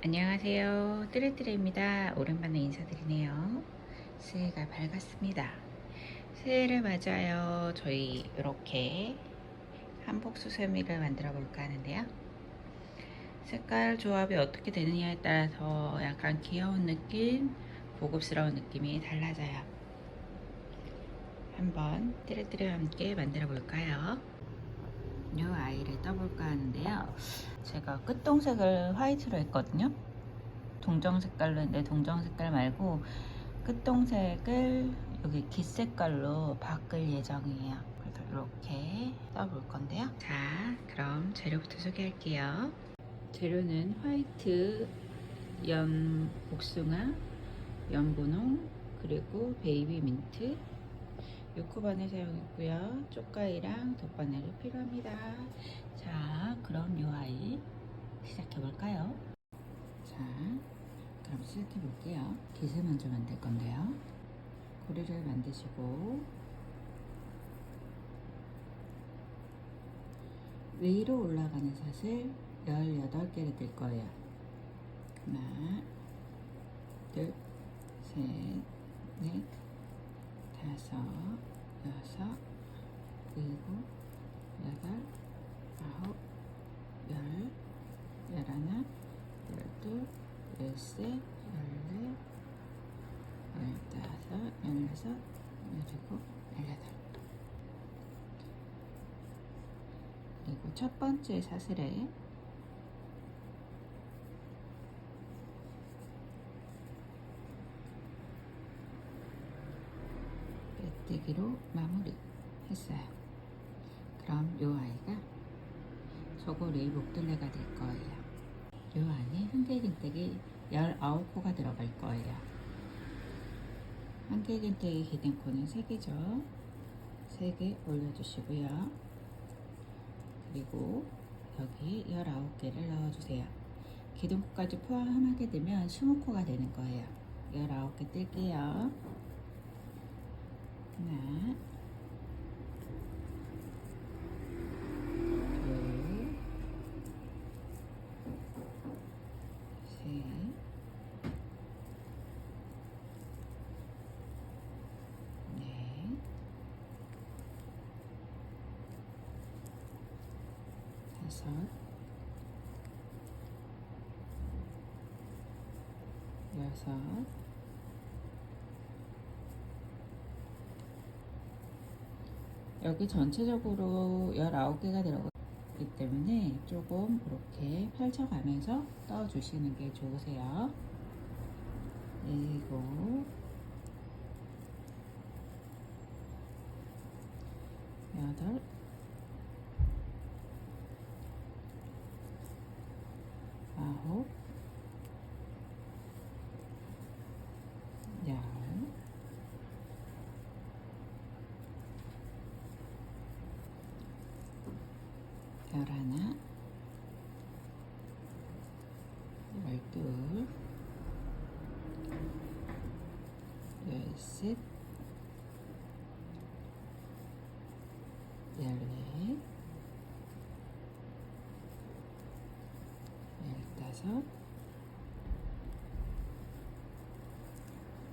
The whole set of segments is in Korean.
안녕하세요. 뚜레뚜레입니다. 오랜만에 인사드리네요. 새해가 밝았습니다. 새해를 맞아요. 저희 이렇게 한복 수세미를 만들어 볼까 하는데요. 색깔 조합이 어떻게 되느냐에 따라서 약간 귀여운 느낌, 고급스러운 느낌이 달라져요. 한번 뚜레뚜레와 함께 만들어 볼까요? 이 아이를 떠볼까 하는데요. 제가 끝동색을 화이트로 했거든요. 동정 색깔로 했는데 동정 색깔 말고 끝동색을 여기 깃 색깔로 바꿀 예정이에요. 그래서 이렇게 써볼 건데요. 자, 그럼 재료부터 소개할게요. 재료는 화이트, 연 복숭아, 연분홍, 그리고 베이비 민트, 6호바늘 사용했고요. 쪽가이랑 덧바늘이 필요합니다. 자, 그럼 이 아이 시작해 볼까요? 자, 그럼 시작해 볼게요. 깃을 먼저 만들 건데요. 고리를 만드시고 위로 올라가는 샷을 18개를 뜰 거예요. 하나, 둘, 셋, 넷, 다섯, 여섯, 일곱, 여덟, 아홉, 열, 열하나, 열둘, 열셋, 열넷, 열다섯, 열여섯, 열일곱, 열여덟. 그리고 첫 번째 사슬에 빼뜨기로 마무리 했어요. 그럼 요 아이가 저고리 목둘레가 될 거예요. 요 안에 한길긴뜨기 19코가 들어갈 거예요. 한길긴뜨기 기둥코는 3개죠. 3개 올려주시고요. 그리고 여기 19개를 넣어주세요. 기둥코까지 포함하게 되면 20코가 되는 거예요. 19개 뜰게요. 하나, 둘, 셋, 넷, 다섯, 여섯, 여기 전체적으로 19개가 들어가기 때문에 조금 이렇게 펼쳐가면서 떠주시는 게 좋으세요. 일곱, 여덟, 아홉, 열, 열하나, 열둘, 열셋, 열넷, 열다섯,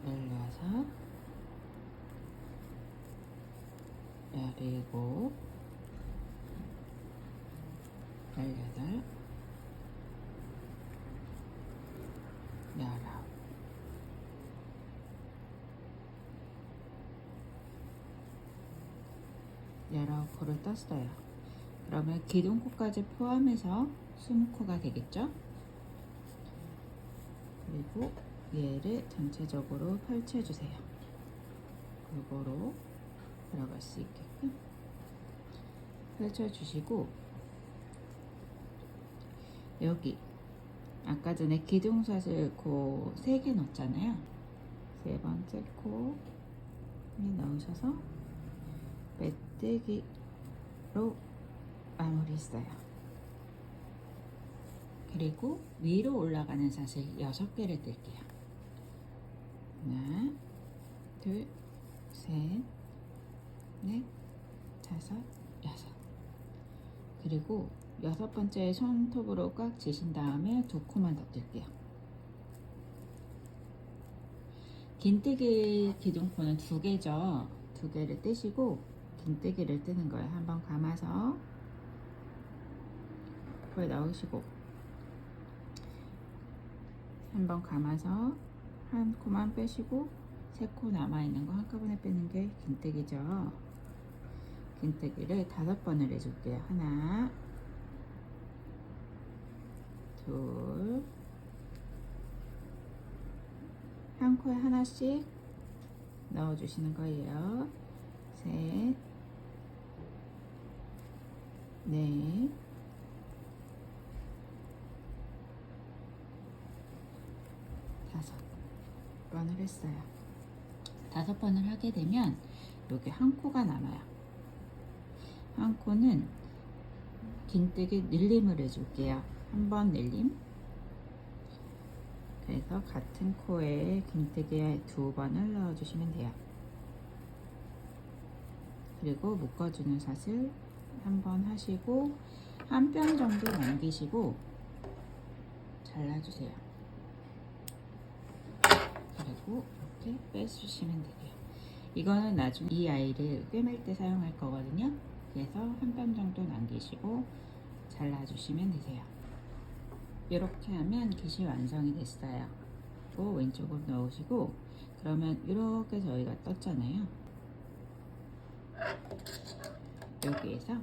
열여섯, 열일곱, 열여덟, 열아홉. 열아홉 코를 떴어요. 그러면 기둥코까지 포함해서 20코가 되겠죠? 그리고 얘를 전체적으로 펼쳐주세요. 골고루 들어갈 수 있게끔 펼쳐주시고, 여기 아까 전에 기둥샷을 코 3개 넣었잖아요. 세 번째 코에 넣으셔서 빼뜨기로 마무리했어요. 그리고 위로 올라가는 샷을 6개를 뜰게요. 하나, 둘, 셋, 넷, 다섯, 여섯. 그리고 여섯 번째 손톱으로 꽉 쥐신 다음에 두 코만 더 뜰게요. 긴뜨기 기둥코는 두 개죠. 두 개를 뜨시고 긴뜨기를 뜨는 거예요. 한번 감아서 코에 넣으시고 한번 감아서 한 코만 빼시고 세 코 남아있는 거 한꺼번에 빼는 게 긴뜨기죠. 긴뜨기를 5번을 해줄게요. 하나, 둘, 한 코에 하나씩 넣어주시는 거예요. 셋, 넷, 다섯 번을 했어요. 5번을 하게 되면 여기 한 코가 남아요. 한 코는 긴뜨기 늘림을 해줄게요. 한 번 늘림. 그래서 같은 코에 긴뜨기에 2번을 넣어주시면 돼요. 그리고 묶어주는 샷을 한 번 하시고 한 뼘 정도 남기시고 잘라주세요. 그리고 이렇게 빼주시면 돼요. 이거는 나중에 이 아이를 꿰맬 때 사용할 거거든요. 그래서 한 뼘 정도 남기시고 잘라주시면 되세요. 이렇게 하면 깃이 완성이 됐어요. 또 왼쪽으로 넣으시고 그러면 이렇게 저희가 떴잖아요. 여기에서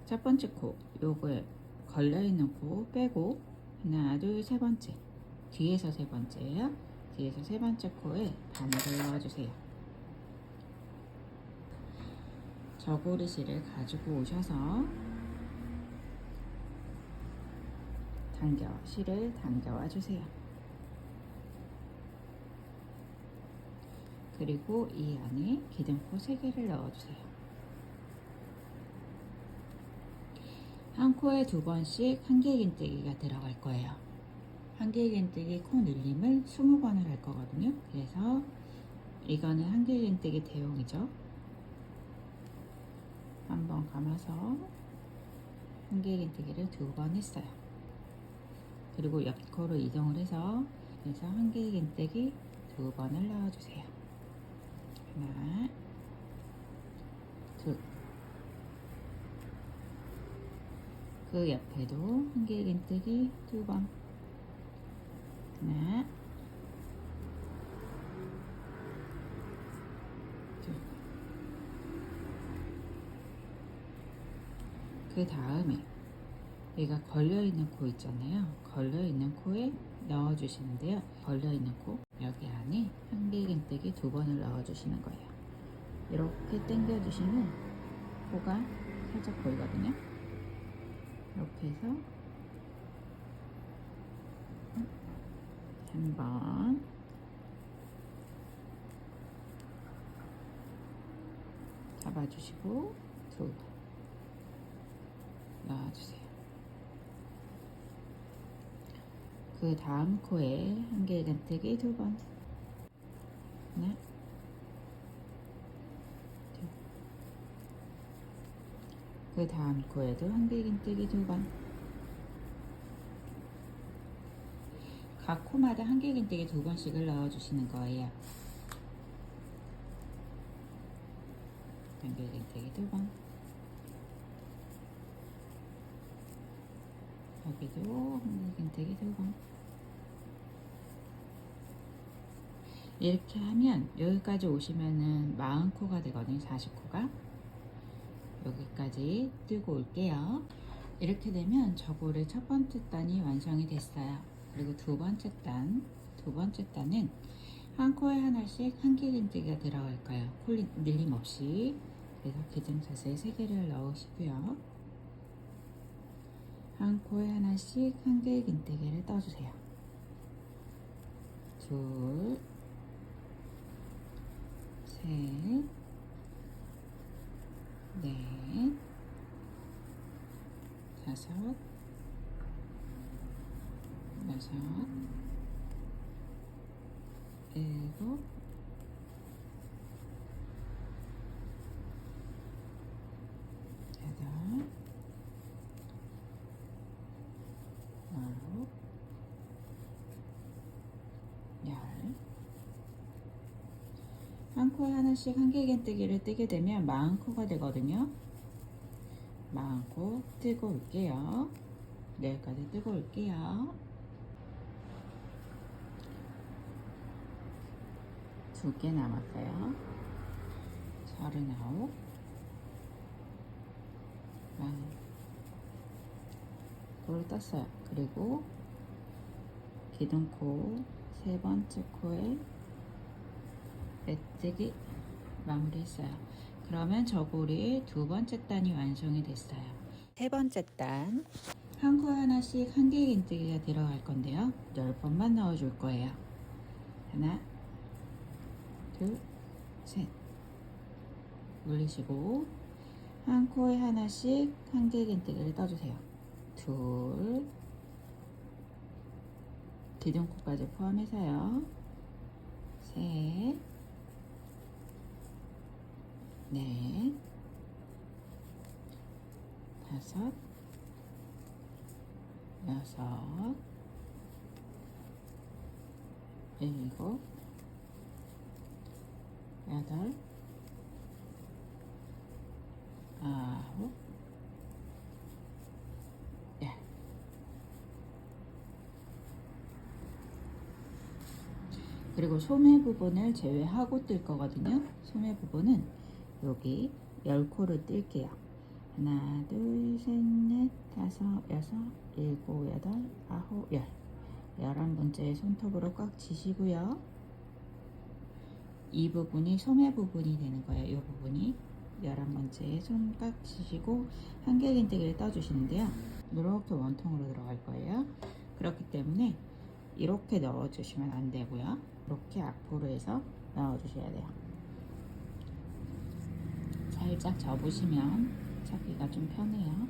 첫 번째 코 요거에 걸려있는 코 빼고 하나 둘 세 번째 뒤에서 세 번째예요. 뒤에서 세 번째 코에 바늘을 넣어주세요. 저고리 실을 가지고 오셔서 실을 당겨와 주세요. 그리고 이 안에 기둥코 3개를 넣어주세요. 한 코에 2번씩 한길 긴뜨기가 들어갈 거예요. 한길 긴뜨기 코 늘림을 20번을 할 거거든요. 그래서 이거는 한길 긴뜨기 대용이죠. 한번 감아서 한길 긴뜨기를 2번 했어요. 그리고 옆 코로 이동을 해서 한길 긴뜨기 2번을 넣어주세요. 하나, 둘. 그 옆에도 한길 긴뜨기 2번. 하나, 둘. 그 다음에 얘가 걸려있는 코 있잖아요. 걸려있는 코에 넣어주시는데요. 걸려있는 코 여기 안에 한길 긴뜨기 2번을 넣어주시는 거예요. 이렇게 당겨주시면 코가 살짝 보이거든요. 이렇게 해서 한 번, 잡아주시고 2번 넣어주세요. 그 다음 코에 한길 긴뜨기 2번. 하나, 둘. 그 다음 코에도 한길 긴뜨기 2번. 각 코마다 한길 긴뜨기 2번씩을 넣어주시는 거예요. 한길 긴뜨기 2번. 여기도 한길 긴뜨기 2번. 이렇게 하면 여기까지 오시면은 40코가 되거든요. 40코가. 여기까지 뜨고 올게요. 이렇게 되면 저고리 첫 번째 단이 완성이 됐어요. 그리고 두 번째 단은 한 코에 하나씩 한길 긴뜨기가 들어갈 거예요. 코 늘림 없이. 그래서 기둥샷을 3개를 넣으시고요. 한 코에 하나씩 한길 긴뜨기를 떠주세요. 둘, 셋, 넷, 다섯, 여섯, 일곱, 여덟, 한 코에 하나씩 한길긴뜨기를 뜨게 되면 40코가 되거든요. 40코 뜨고 올게요. 여기까지 뜨고 올게요. 2개 남았어요. 39. 코를 떴어요. 그리고 기둥코 세 번째 코에 빼뜨기 마무리했어요. 그러면 저고리 두 번째 단이 완성이 됐어요. 세 번째 단, 한 코에 하나씩 한길긴뜨기가 들어갈 건데요. 10번만 넣어줄 거예요. 하나, 둘, 셋. 올리시고 한 코에 하나씩 한길긴뜨기를 떠주세요. 둘, 기둥코까지 포함해서요. 셋, 넷, 다섯, 여섯, 일곱, 여덟, 아홉, 열. 그리고 소매 부분을 제외하고 뜰 거거든요. 소매 부분은 여기 10코를 뜰게요. 하나, 둘, 셋, 넷, 다섯, 여섯, 일곱, 여덟, 아홉, 열. 11번째 손톱으로 꽉 쥐시고요. 이 부분이 소매 부분이 되는 거예요. 이 부분이 11번째 손 꽉 쥐시고 한길긴뜨기를 떠주시는데요. 이렇게 원통으로 들어갈 거예요. 그렇기 때문에 이렇게 넣어주시면 안 되고요. 이렇게 앞으로 해서 넣어주셔야 돼요. 살짝 접으시면 찾기가 좀 편해요.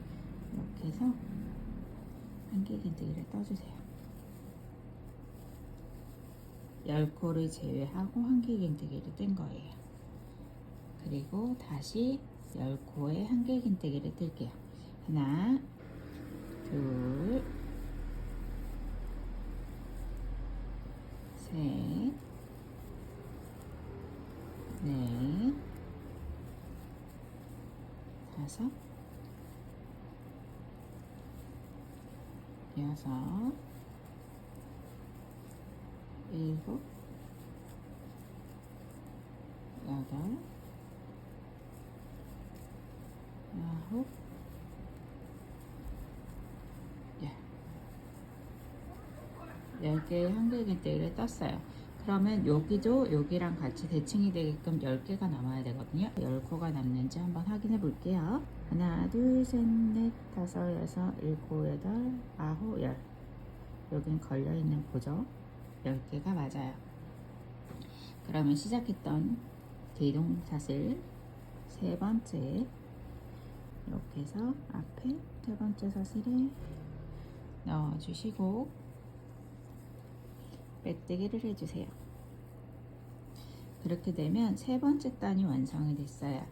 이렇게 해서 한길긴뜨기를 떠주세요. 10코를 제외하고 한길긴뜨기를 뜬 거예요. 그리고 다시 10코에 한길긴뜨기를 뜰게요. 하나, 둘, 셋, 넷, 다섯, 여섯, 일곱, 여덟, 아홉, 열. 10개의 한길긴뜨기를 떴어요. 그러면 여기도 여기랑 같이 대칭이 되게끔 10개가 남아야 되거든요. 10코가 남는지 한번 확인해 볼게요. 하나, 둘, 셋, 넷, 다섯, 여섯, 일곱, 여덟, 아홉, 열. 여긴 걸려있는 코죠. 10개가 맞아요. 그러면 시작했던 기둥사슬 세 번째 이렇게 해서 앞에 세 번째 사슬에 넣어주시고 빼뜨기를 해주세요. 그렇게 되면 세 번째 단이 완성이 됐어요.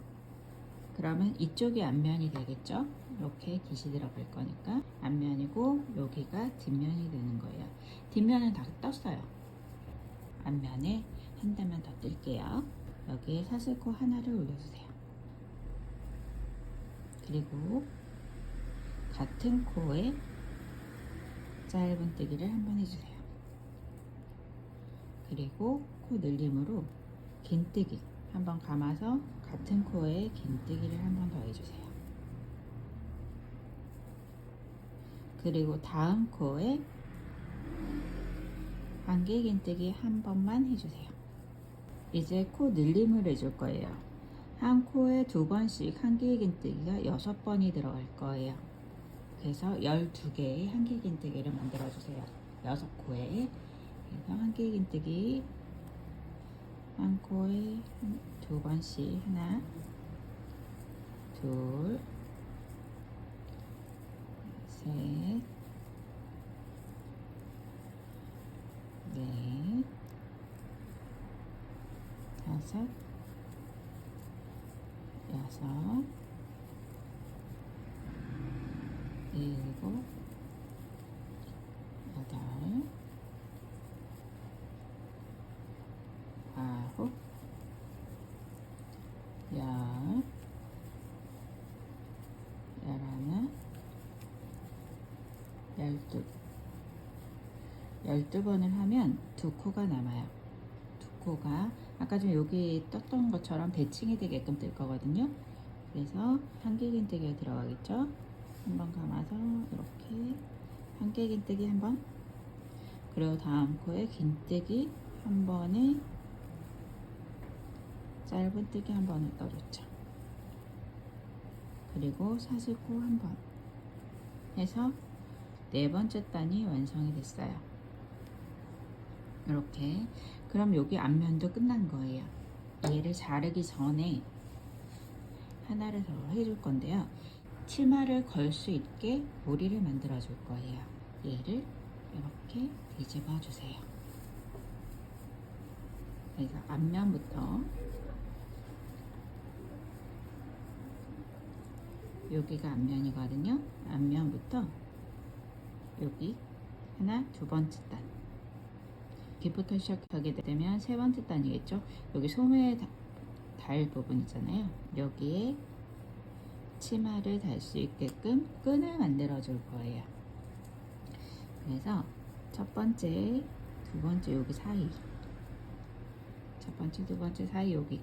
그러면 이쪽이 앞면이 되겠죠? 이렇게 깃이 들어갈 거니까 앞면이고 여기가 뒷면이 되는 거예요. 뒷면은 다 떴어요. 앞면에 한 대만 더 뜰게요. 여기에 사슬코 하나를 올려주세요. 그리고 같은 코에 짧은 뜨기를 한번 해주세요. 그리고 코 늘림으로 긴뜨기 한번 감아서 같은 코에 긴뜨기를 한번 더 해주세요. 그리고 다음 코에 한길긴뜨기 한 번만 해주세요. 이제 코 늘림을 해줄 거예요. 한 코에 2번씩 한길긴뜨기가 6번이 들어갈 거예요. 그래서 12개의 한길긴뜨기를 만들어주세요. 6코에. 그래서 한길긴뜨기 한 코에 2번씩 하나, 둘, 셋, 넷, 다섯, 여섯, 일곱, 여덟, 아홉, 12번을 하면 두 코가 남아요. 두 코가 아까 좀 여기 떴던 것처럼 대칭이 되게끔 뜰 거거든요. 그래서 한길긴뜨기가 들어가겠죠. 한번 감아서 이렇게 한길긴뜨기 한 번, 그리고 다음 코에 긴뜨기 한 번에 짧은뜨기 한 번을 떠줬죠. 그리고 사슬코 한 번 해서 네 번째 단이 완성이 됐어요. 이렇게. 그럼 여기 앞면도 끝난 거예요. 얘를 자르기 전에 하나를 더 해줄 건데요. 치마를 걸 수 있게 모리를 만들어 줄 거예요. 얘를 이렇게 뒤집어 주세요. 그래서 앞면부터 여기가 앞면이거든요. 앞면부터 여기 하나, 두 번째 단, 여기부터 시작하게 되면 세 번째 단이겠죠. 여기 소매 달 부분 있잖아요. 여기에 치마를 달 수 있게끔 끈을 만들어 줄 거예요. 그래서 첫 번째, 두 번째 여기 사이, 첫 번째, 두 번째 사이 여기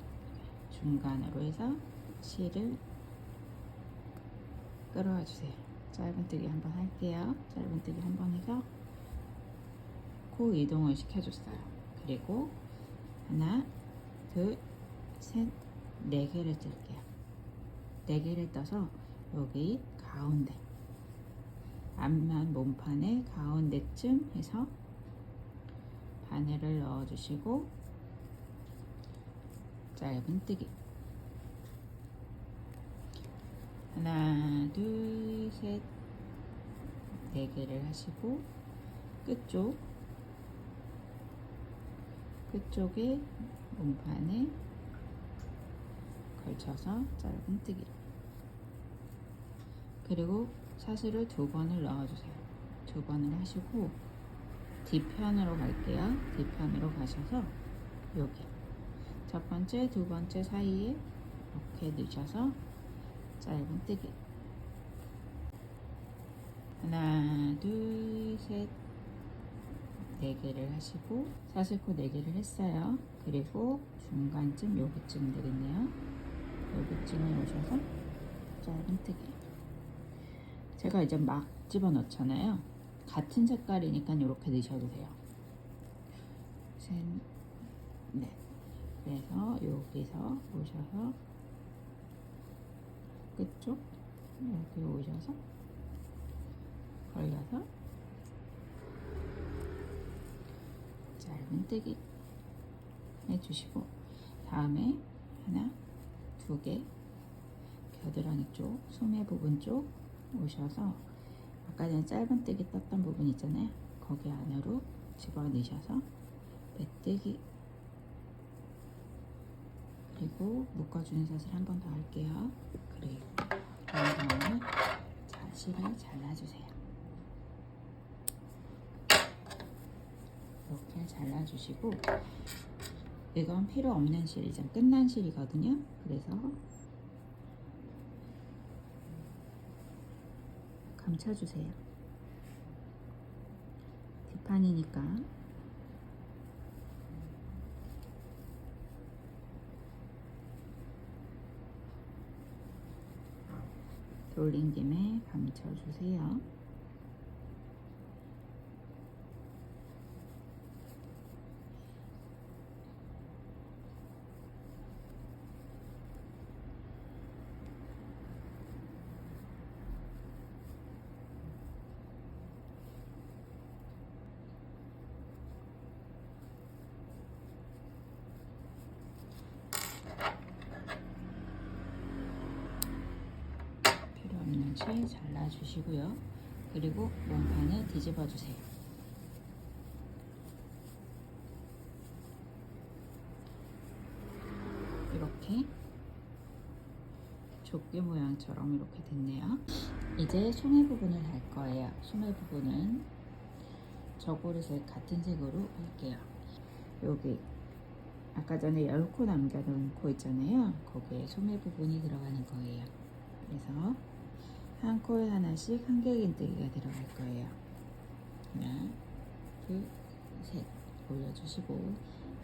중간으로 해서 실을 끌어와 주세요. 짧은뜨기 한번 할게요. 짧은뜨기 한번 해서 코 이동을 시켜줬어요. 그리고 하나, 둘, 셋, 네 개를 뜰게요. 네 개를 떠서 여기 가운데 앞면 몸판의 가운데쯤 해서 바늘을 넣어주시고 짧은뜨기 하나, 둘, 셋, 네 개를 하시고 끝쪽에 몸판에 걸쳐서 짧은뜨기, 그리고 사슬을 두 번을 넣어주세요. 두 번을 하시고 뒤편으로 갈게요. 뒤편으로 가셔서 여기 첫 번째, 두 번째 사이에 이렇게 넣으셔서 짧은뜨기 하나, 둘, 셋, 네 개를 하시고 사슬코 네 개를 했어요. 그리고 중간쯤 여기쯤 되겠네요. 여기쯤에 오셔서 짧은뜨기. 제가 이제 막 집어넣잖아요. 같은 색깔이니까 이렇게 넣으셔도 돼요. 셋, 넷. 그래서 여기서 오셔서 끝쪽 이렇게 오셔서 걸려서 짧은뜨기 해주시고, 다음에 하나, 두 개 겨드랑이 쪽, 소매 부분 쪽 오셔서 아까 전에 짧은뜨기 떴던 부분 있잖아요. 거기 안으로 집어넣으셔서 빼뜨기, 그리고 묶어주는 사슬 한 번 더 할게요. 그리고 그 다음에 자, 실을 잘라주세요. 이렇게 잘라주시고, 이건 필요 없는 실이죠. 끝난 실이거든요. 그래서 감춰주세요. 뒷판이니까. 돌린 김에 감춰주세요. 실 잘라주시고요. 그리고 몸판을 뒤집어 주세요. 이렇게 조끼 모양처럼 이렇게 됐네요. 이제 소매 부분을 할 거예요. 소매 부분은 저고리색 같은 색으로 할게요. 여기 아까 전에 10코 남겨놓은 코 있잖아요. 거기에 소매 부분이 들어가는 거예요. 그래서 한 코에 하나씩 한길긴뜨기가 들어갈 거예요. 하나, 둘, 셋 올려주시고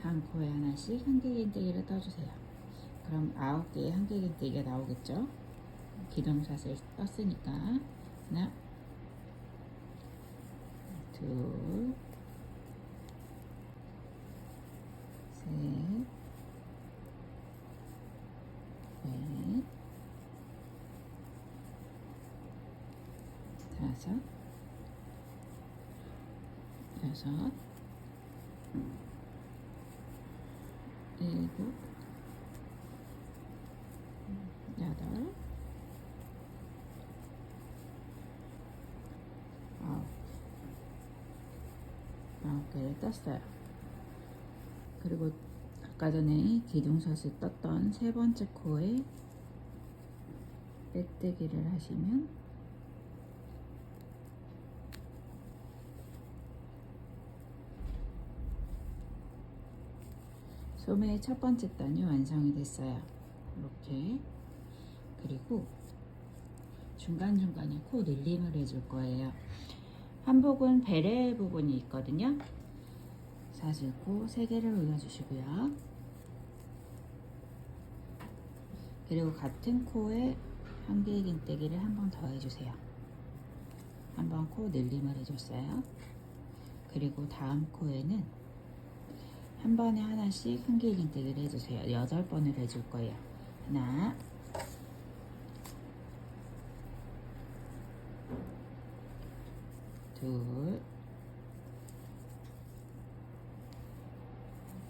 한 코에 하나씩 한길긴뜨기를 떠주세요. 그럼 9개의 한길긴뜨기가 나오겠죠? 기둥샷을 떴으니까 하나, 둘, 셋, 넷, 다섯, 여섯, 일곱, 여덟, 아홉 개를 떴어요. 그리고 아까 전에 기둥샷을 떴던 세 번째 코에 빼뜨기를 하시면 소매의 첫 번째 단이 완성이 됐어요. 이렇게. 그리고 중간중간에 코 늘림을 해줄 거예요. 한복은 베레 부분이 있거든요. 사슬코 3개를 올려주시고요. 그리고 같은 코에 한길긴뜨기를 한 번 더 해주세요. 한 번 코 늘림을 해줬어요. 그리고 다음 코에는 한 번에 하나씩 한길긴뜨기를 해주세요. 8번을 해줄 거예요. 하나, 둘,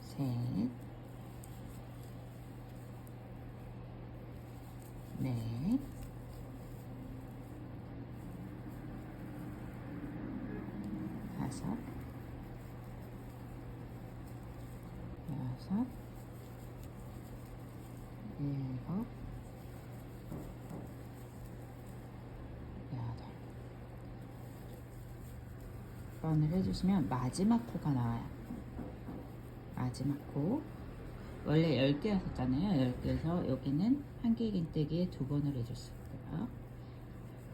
셋, 넷, 다섯, 여섯, 일곱, 여덟 번을 해주시면 마지막 코가 나와요. 마지막 코. 원래 10개였었잖아요. 10개에서 여기는 한길긴뜨기에 2번을 해줬어요.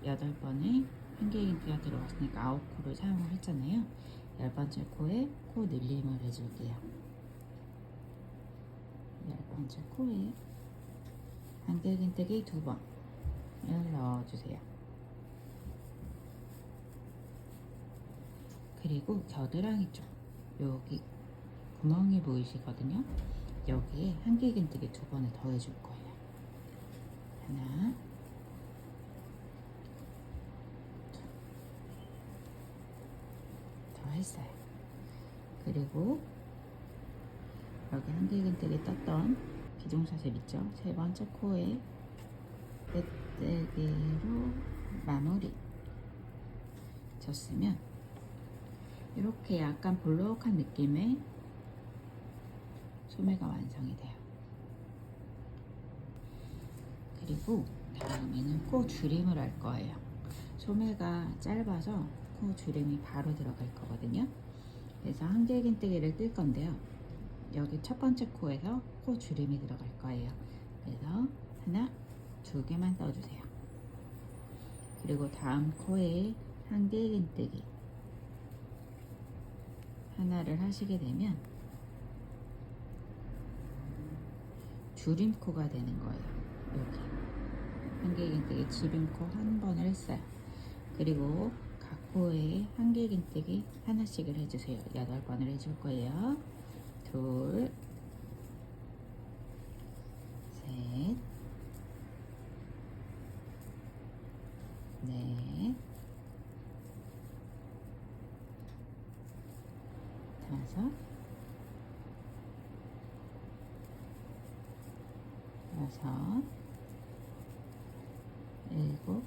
8번에 한길긴뜨기가 들어갔으니까 9코를 사용을 했잖아요. 10번째 코에 코 늘림을 해줄게요. 10번째 코에 한길긴뜨기 2번을 넣어주세요. 그리고 겨드랑이 쪽 여기 구멍이 보이시거든요. 여기에 한길긴뜨기 2번을 더 해줄 거예요. 하나, 더 했어요. 그리고 여기 한길긴뜨기 떴던 기둥사슬 있죠? 3번째 코에 빼뜨기로 마무리 졌으면 이렇게 약간 볼록한 느낌의 소매가 완성이 돼요. 그리고 다음에는 코 줄임을 할 거예요. 소매가 짧아서 코 줄임이 바로 들어갈 거거든요. 그래서 한길긴뜨기를 뜰 건데요. 여기 첫 번째 코에서 코 줄임이 들어갈 거예요. 그래서 하나, 2개만 떠주세요. 그리고 다음 코에 한길긴뜨기 하나를 하시게 되면 줄임코가 되는 거예요. 여기 한길긴뜨기 줄임코 한 번을 했어요. 그리고 각 코에 한길긴뜨기 하나씩을 해주세요. 8번을 해줄 거예요. 둘, 셋, 넷, 다섯, 여섯, 일곱,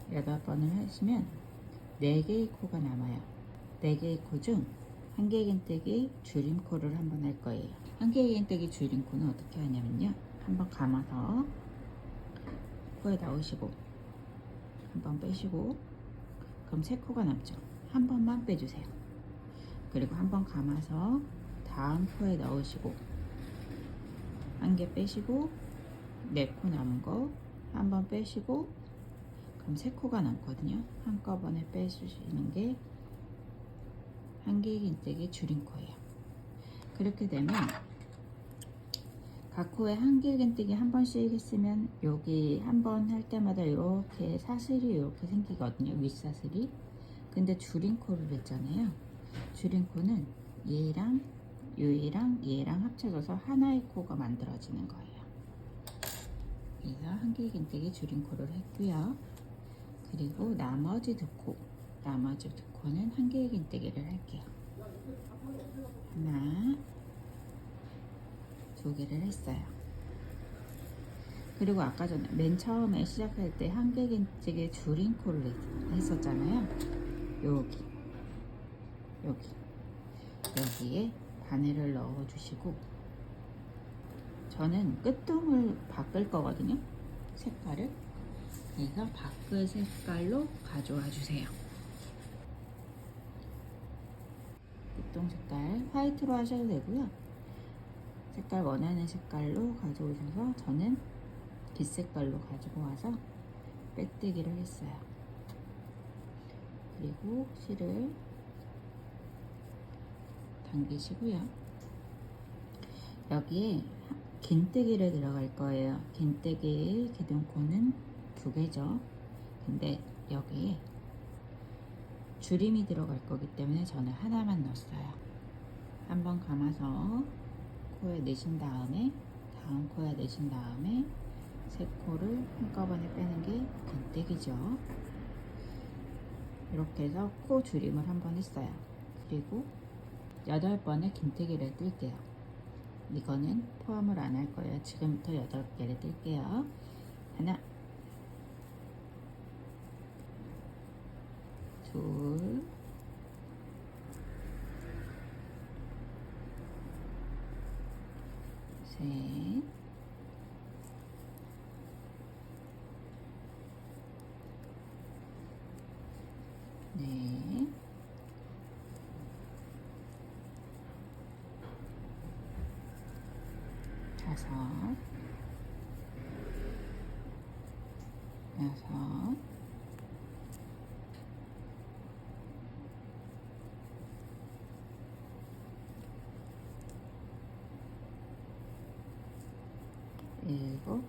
여덟. 8번을 하시면 4개의 코가 남아요. 4개의 코 중 한길긴뜨기 줄임코를 한번 할 거예요. 한길긴뜨기 줄임코는 어떻게 하냐면요. 한번 감아서 코에 넣으시고 한번 빼시고 그럼 3코가 남죠. 한 번만 빼주세요. 그리고 한번 감아서 다음 코에 넣으시고 1개 빼시고 4코 남은 거 한번 빼시고 그럼 3코가 남거든요. 한꺼번에 빼주시는 게 한길긴뜨기 줄임코예요. 그렇게 되면 각 코에 한길긴뜨기 한 번씩 했으면 여기 한 번 할 때마다 이렇게 사슬이 이렇게 생기거든요. 윗사슬이. 근데 줄임코를 했잖아요. 줄임코는 얘랑 얘랑 합쳐져서 하나의 코가 만들어지는 거예요. 그래서 한길긴뜨기 줄임코를 했고요. 그리고 나머지 두 코는 한길긴뜨기를 할게요. 하나, 2개를 했어요. 그리고 아까 전에 맨 처음에 시작할 때 한길긴뜨기 줄임코를 했었잖아요. 여기에 바늘을 넣어 주시고, 저는 끝동을 바꿀 거거든요. 색깔을. 그래서 바꿀 색깔로 가져와 주세요. 끝동 색깔 화이트로 하셔도 되고요. 색깔 원하는 색깔로 가져오셔서 저는 빛색깔로 가지고 와서 빼뜨기를 했어요. 그리고 실을 당기시고요. 여기에 긴뜨기를 들어갈 거예요. 긴뜨기의 기둥코는 2개죠. 근데 여기에 줄임이 들어갈 거기 때문에 저는 하나만 넣었어요. 한번 감아서 코에 내신 다음에 다음 코에 내신 다음에 3코를 한꺼번에 빼는 게 긴뜨기죠. 이렇게 해서 코 줄임을 한번 했어요. 그리고 8번의 긴뜨기를 뜰게요. 이거는 포함을 안 할 거예요. 지금부터 8개를 뜰게요. 하나, 둘, 셋, 넷, 다섯, 여섯, 일곱,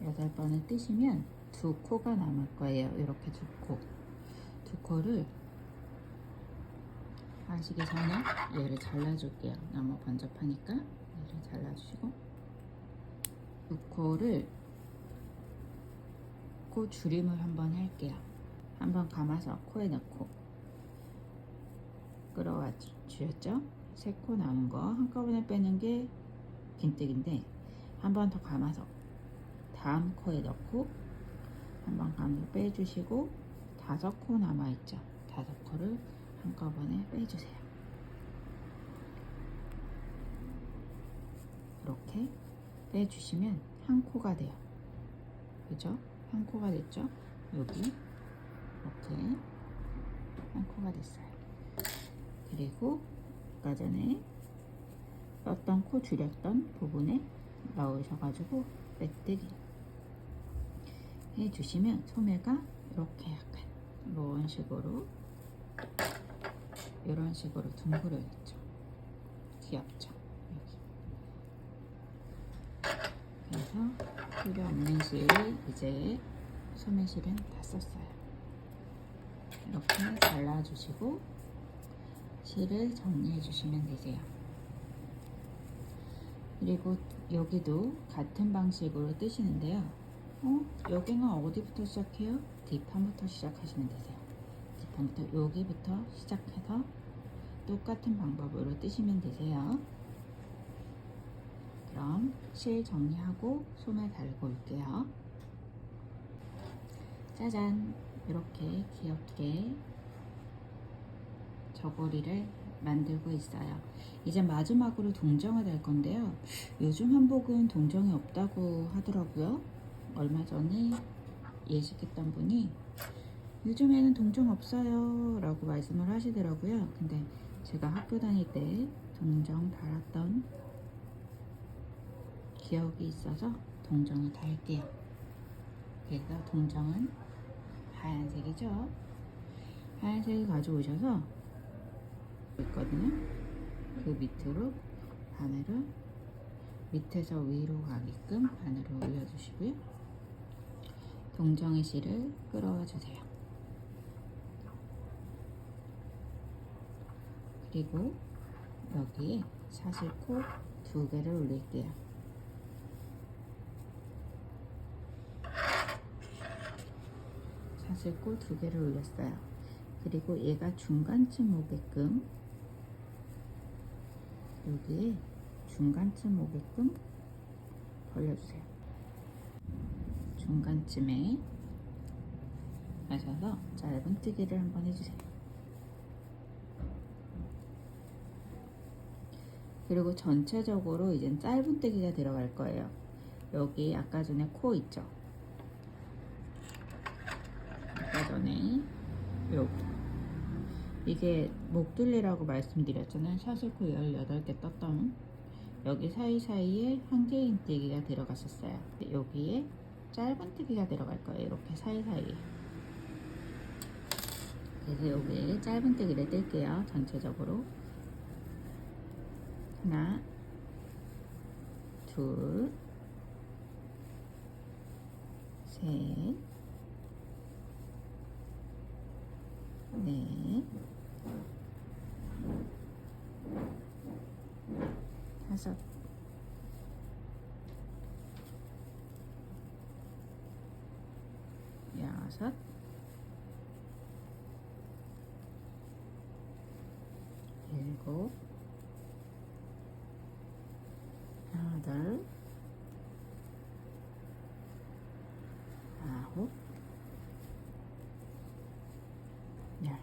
여덟 번을 뜨시면 2코가 남을 거예요. 이렇게 2코. 2코를 하시기 전에 얘를 잘라줄게요. 너무 번잡하니까 얘를 잘라주시고, 2코를 코 줄임을 한번 할게요. 한번 감아서 코에 넣고 끌어와 주셨죠? 3코 남은 거 한꺼번에 빼는 게 긴뜨기인데, 한 번 더 감아서 다음 코에 넣고 한 번 감아서 빼주시고, 5코 남아있죠? 5코를 한꺼번에 빼주세요. 이렇게 빼주시면 한 코가 돼요. 그죠? 한 코가 됐죠? 여기 이렇게 한 코가 됐어요. 그리고 아까 전에 떴던 코 줄였던 부분에 넣으셔가지고 빼뜨기 해주시면 소매가 이렇게 약간 이런 식으로 둥그려졌죠. 귀엽죠? 여기. 그래서 필요 없는 실 이제 소매실은 다 썼어요. 이렇게 잘라주시고 실을 정리해 주시면 되세요. 그리고 여기도 같은 방식으로 뜨시는데요. 여기는 어디부터 시작해요? 뒷판부터 시작하시면 되세요. 뒷판부터 여기부터 시작해서 똑같은 방법으로 뜨시면 되세요. 그럼 실 정리하고 소매 달고 올게요. 짜잔! 이렇게 귀엽게 저고리를 만들고 있어요. 이제 마지막으로 동정을 달 건데요. 요즘 한복은 동정이 없다고 하더라고요. 얼마 전에 예식했던 분이 요즘에는 동정 없어요 라고 말씀을 하시더라고요. 근데 제가 학교 다닐 때 동정 달았던 기억이 있어서 동정을 달게요. 그래서 동정은 하얀색이죠. 하얀색을 가져오셔서 있거든요. 그 밑으로 바늘을 밑에서 위로 가게끔 바늘을 올려주시고요. 동정의 실을 끌어와 주세요. 그리고 여기에 사슬코 2개를 올릴게요. 사슬코 2개를 올렸어요. 그리고 얘가 중간쯤 오게끔 여기에 중간쯤 오게끔 벌려주세요. 중간쯤에 하셔서 짧은뜨기를 한번 해주세요. 그리고 전체적으로 이젠 짧은뜨기가 들어갈 거예요. 여기 아까 전에 코 있죠? 아까 전에 여기 이게 목둘레라고 말씀드렸잖아요. 사슬코 18개 떴던 여기 사이사이에 한개인뜨기가 들어갔었어요. 여기에 짧은뜨기가 들어갈 거예요. 이렇게 사이사이에. 그래서 여기에 짧은뜨기를 뜰게요. 전체적으로 하나, 둘, 셋, 넷, 다섯, 여섯, 일곱, 여덟, 아홉, 열.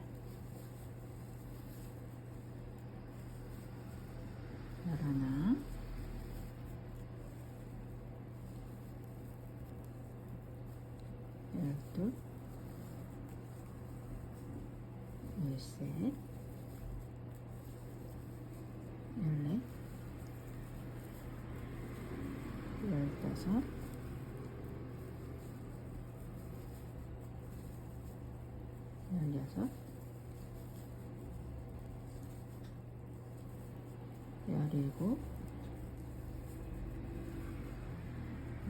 11, 12, 13, 14, 15, 16, 17,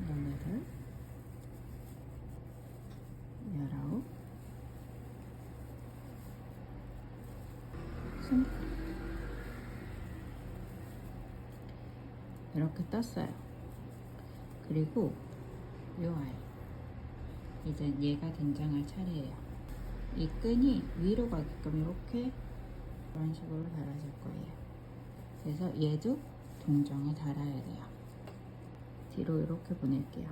18, 19, 20 이렇게 떴어요. 그리고 요 아이 이제 얘가 등장할 차례예요. 이 끈이 위로 가게끔 이렇게 이런 식으로 달아줄 거예요. 그래서 얘도 동정을 달아야 돼요. 뒤로 이렇게 보낼게요.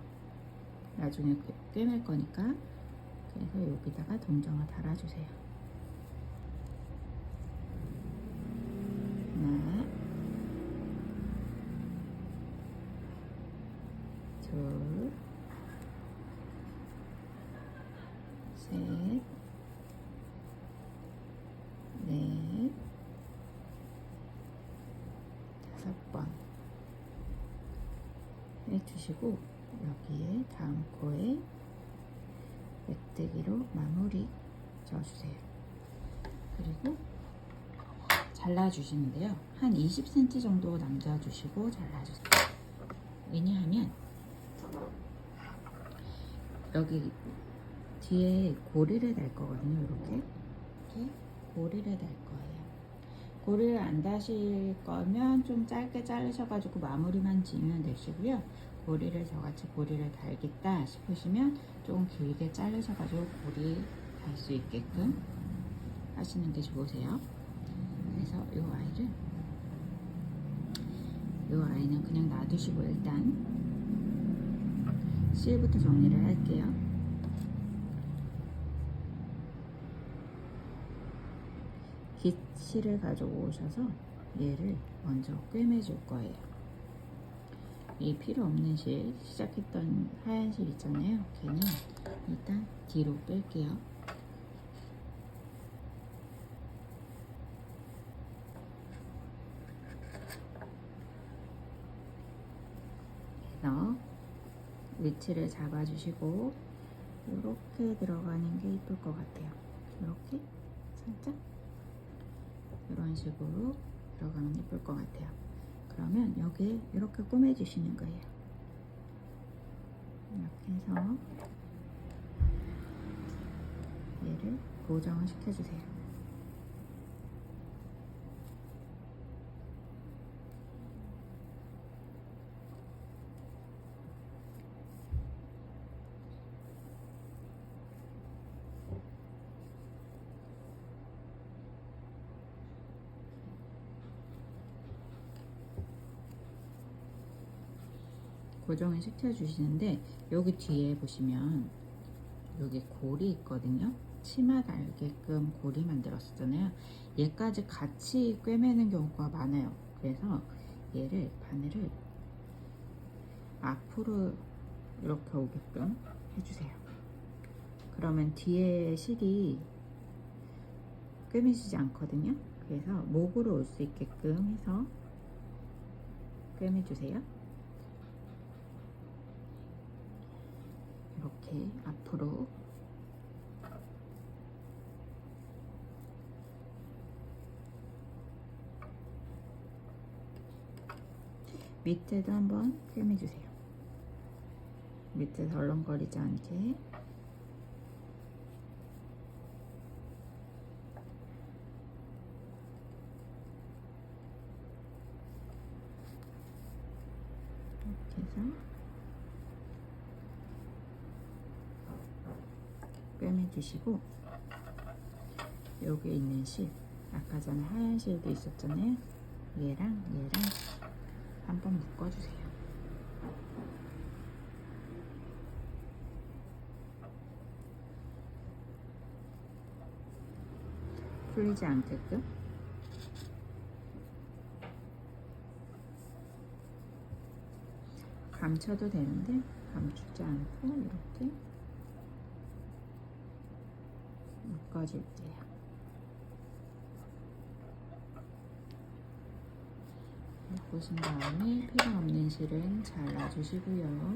나중에 꿰맬 거니까. 그래서 여기다가 동정을 달아주세요. 하나, 둘, 셋, 넷, 5번 해주시고 여기에 다음 코에 메뜨기로 마무리 져주세요. 그리고 잘라주시는데요. 한 20cm 정도 남겨주시고 잘라주세요. 왜냐하면 여기 뒤에 고리를 달 거거든요. 이렇게 고리를 달 거예요. 고리를 안 다실 거면 좀 짧게 자르셔가지고 마무리만 지으면 되시고요. 고리를 저같이 고리를 달겠다 싶으시면 조금 길게 자르셔가지고 고리 달 수 있게끔 하시는 게 좋으세요. 그래서 이 아이는 그냥 놔두시고 일단 실부터 정리를 할게요. 깃실을 가지고 오셔서 얘를 먼저 꿰매줄 거예요. 이 필요 없는 실, 시작했던 하얀 실 있잖아요. 걔는 일단 뒤로 뺄게요. 해서 위치를 잡아주시고 이렇게 들어가는 게 이쁠 것 같아요. 이렇게 살짝 이런 식으로 들어가면 이쁠 것 같아요. 그러면 여기에 이렇게 꾸며주시는 거예요. 이렇게 해서 얘를 고정을 시켜주세요. 고정을 시켜주시는데 여기 뒤에 보시면 여기 골이 있거든요. 치마 달게끔 골이 만들었었잖아요. 얘까지 같이 꿰매는 경우가 많아요. 그래서 얘를 바늘을 앞으로 이렇게 오게끔 해주세요. 그러면 뒤에 실이 꿰매지지 않거든요. 그래서 목으로 올 수 있게끔 해서 꿰매주세요. 이렇게 앞으로 밑에도 한번 꿰매주세요. 밑에 덜렁거리지 않게. 이렇게 해서 꿰매주시고 여기 있는 실, 아까 전에 하얀 실도 있었잖아요. 얘랑 한번 묶어주세요. 풀리지 않게끔. 감춰도 되는데 감추지 않고 이렇게 묶어줄게요. 묶으신 다음에 필요 없는 실은 잘라주시고요.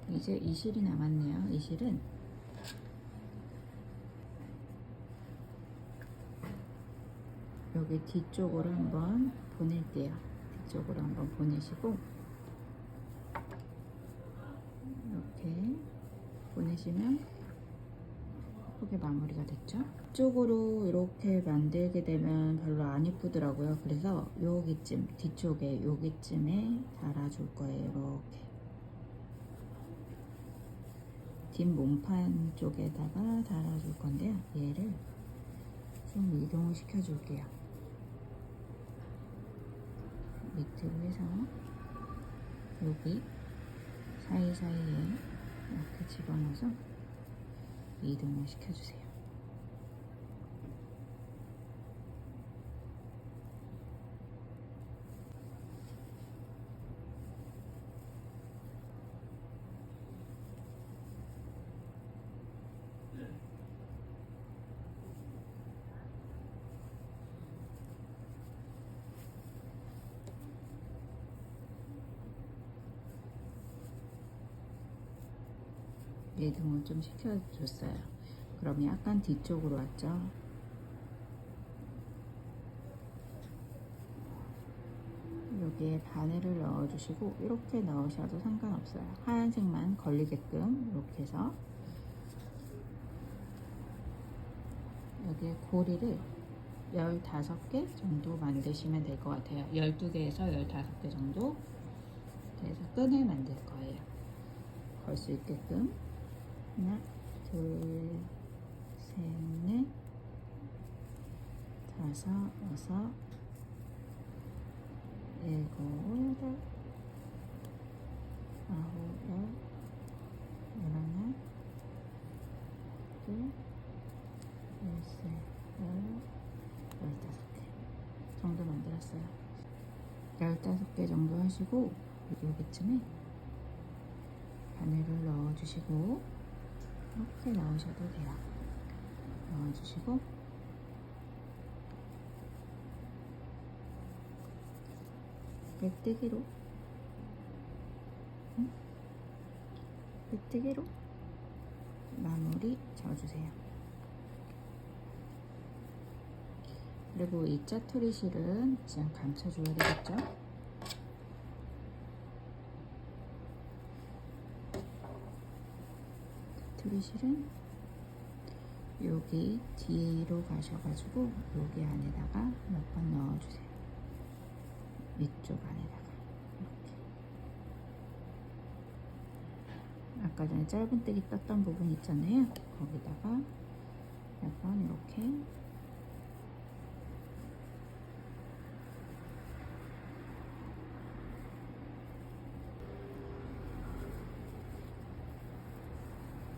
이제 이 실이 남았네요. 이 실은 여기 뒤쪽으로 한번 보낼게요. 뒤쪽으로 한번 보내시고 이렇게 보내시면 예쁘게 마무리가 됐죠. 뒤쪽으로 이렇게 만들게 되면 별로 안 이쁘더라고요. 그래서 여기쯤 뒤쪽에 여기쯤에 달아줄 거예요. 이렇게 뒷 몸판 쪽에다가 달아줄 건데요. 얘를 좀 이동을 시켜줄게요. 밑으로 해서 여기 사이사이에 이렇게 집어넣어서 이동을 시켜주세요. 이동을 좀 시켜줬어요. 그럼 약간 뒤쪽으로 왔죠. 여기에 바늘을 넣어주시고 이렇게 넣으셔도 상관없어요. 하얀색만 걸리게끔 이렇게 해서 여기에 고리를 15개 정도 만드시면 될 것 같아요. 12개에서 15개 정도 돼서 끈을 만들 거예요. 걸 수 있게끔. 하나, 둘, 셋, 넷, 다섯, 여섯, 일곱, 여덟, 아홉, 열, 열하나, 둘, 열셋, 열다섯 개 정도 만들었어요. 15개 정도 하시고 여기쯤에 바늘을 넣어주시고 이렇게 넣으셔도 돼요. 넣어주시고 메뜨기로 메뜨기로 마무리 지어주세요. 그리고 이 짜투리 실은 그냥 감춰줘야 되겠죠? 짜투리 실은 여기 뒤로 가셔가지고 여기 안에다가 몇 번 넣어주세요. 이쪽 안에다가 이렇게. 아까 전에 짧은뜨기 떴던 부분 있잖아요. 거기다가 몇 번 이렇게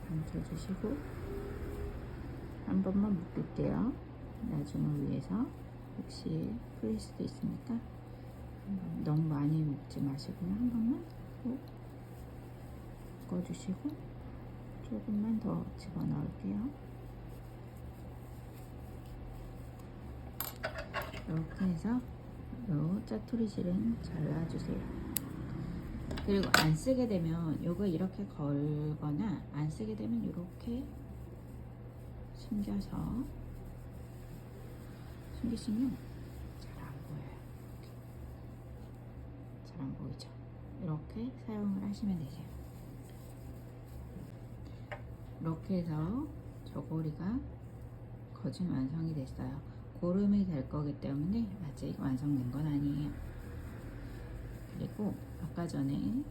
감춰주시고 한 번만 묶을게요. 나중을 위해서 혹시 풀릴 수도 있으니까 너무 많이 묶지 마시고요. 한 번만 꼭 묶어주시고 조금만 더 집어넣을게요. 이렇게 해서 요 짜투리 실은 잘라주세요. 그리고 안 쓰게 되면 요거 이렇게 걸거나 안 쓰게 되면 이렇게 숨겨서 숨기시면 잘 안 보여요. 잘 안 보이죠? 이렇게 사용을 하시면 되세요. 이렇게 해서 저고리가 거진 완성이 됐어요. 고름이 될 거기 때문에 아직 완성된 건 아니에요. 그리고 아까 전에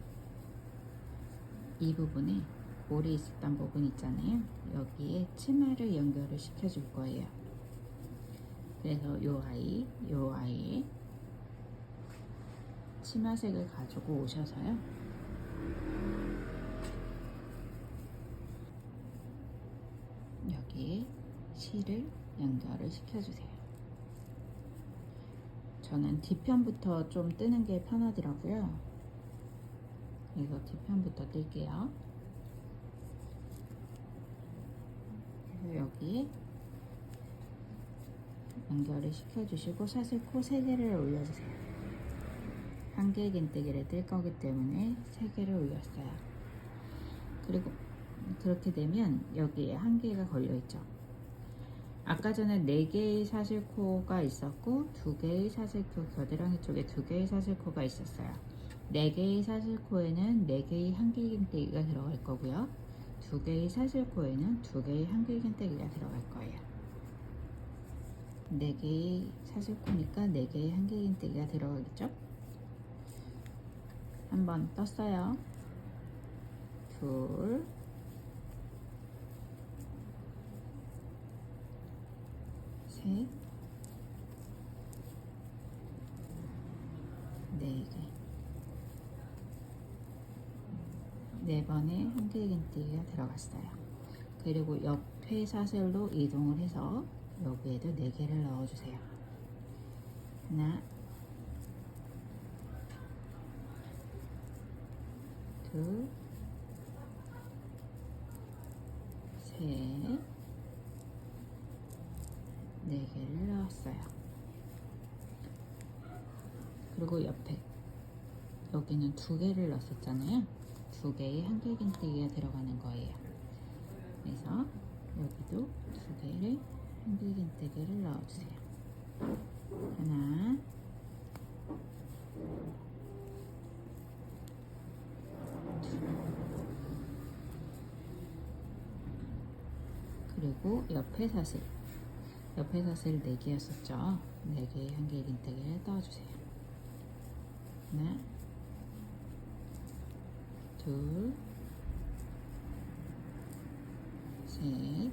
이 부분에 볼이 있었던 부분 있잖아요. 여기에 치마를 연결을 시켜 줄 거예요. 그래서 요 아이의 치마색을 가지고 오셔서요. 여기에 실을 연결을 시켜주세요. 저는 뒤편부터 좀 뜨는 게 편하더라고요. 그래서 뒤편부터 뜰게요. 그래서 여기에 연결을 시켜주시고 사슬코 3개를 올려주세요. 한 개의 긴뜨기를 뜰 거기 때문에 3개를 올렸어요. 그리고 그렇게 되면 여기에 한 개가 걸려있죠. 아까 전에 4개의 사슬코가 있었고 2개의 사슬코, 겨드랑이 쪽에 2개의 사슬코가 있었어요. 4개의 사슬코에는 4개의 한길긴뜨기가 들어갈 거고요. 2개의 사슬코에는 2개의 한길긴뜨기가 들어갈 거예요. 4개의 사슬코니까 4개의 한길긴뜨기가 들어가겠죠? 한번 떴어요. 둘, 셋, 4개. 4번의 한길긴뜨기가 들어갔어요. 그리고 옆에 사슬로 이동을 해서 여기에도 4개를 넣어주세요. 하나, 둘, 셋, 4개를 넣었어요. 그리고 옆에 여기는 2개를 넣었잖아요. 2개의 한길긴뜨기가 들어가는 거예요. 그래서 여기도 2개를 한길긴뜨기를 넣어주세요. 하나, 둘, 그리고 옆에 사슬 4개였었죠. 4개의 한길긴뜨기를 떠주세요. 하나, 둘, 셋, 넷.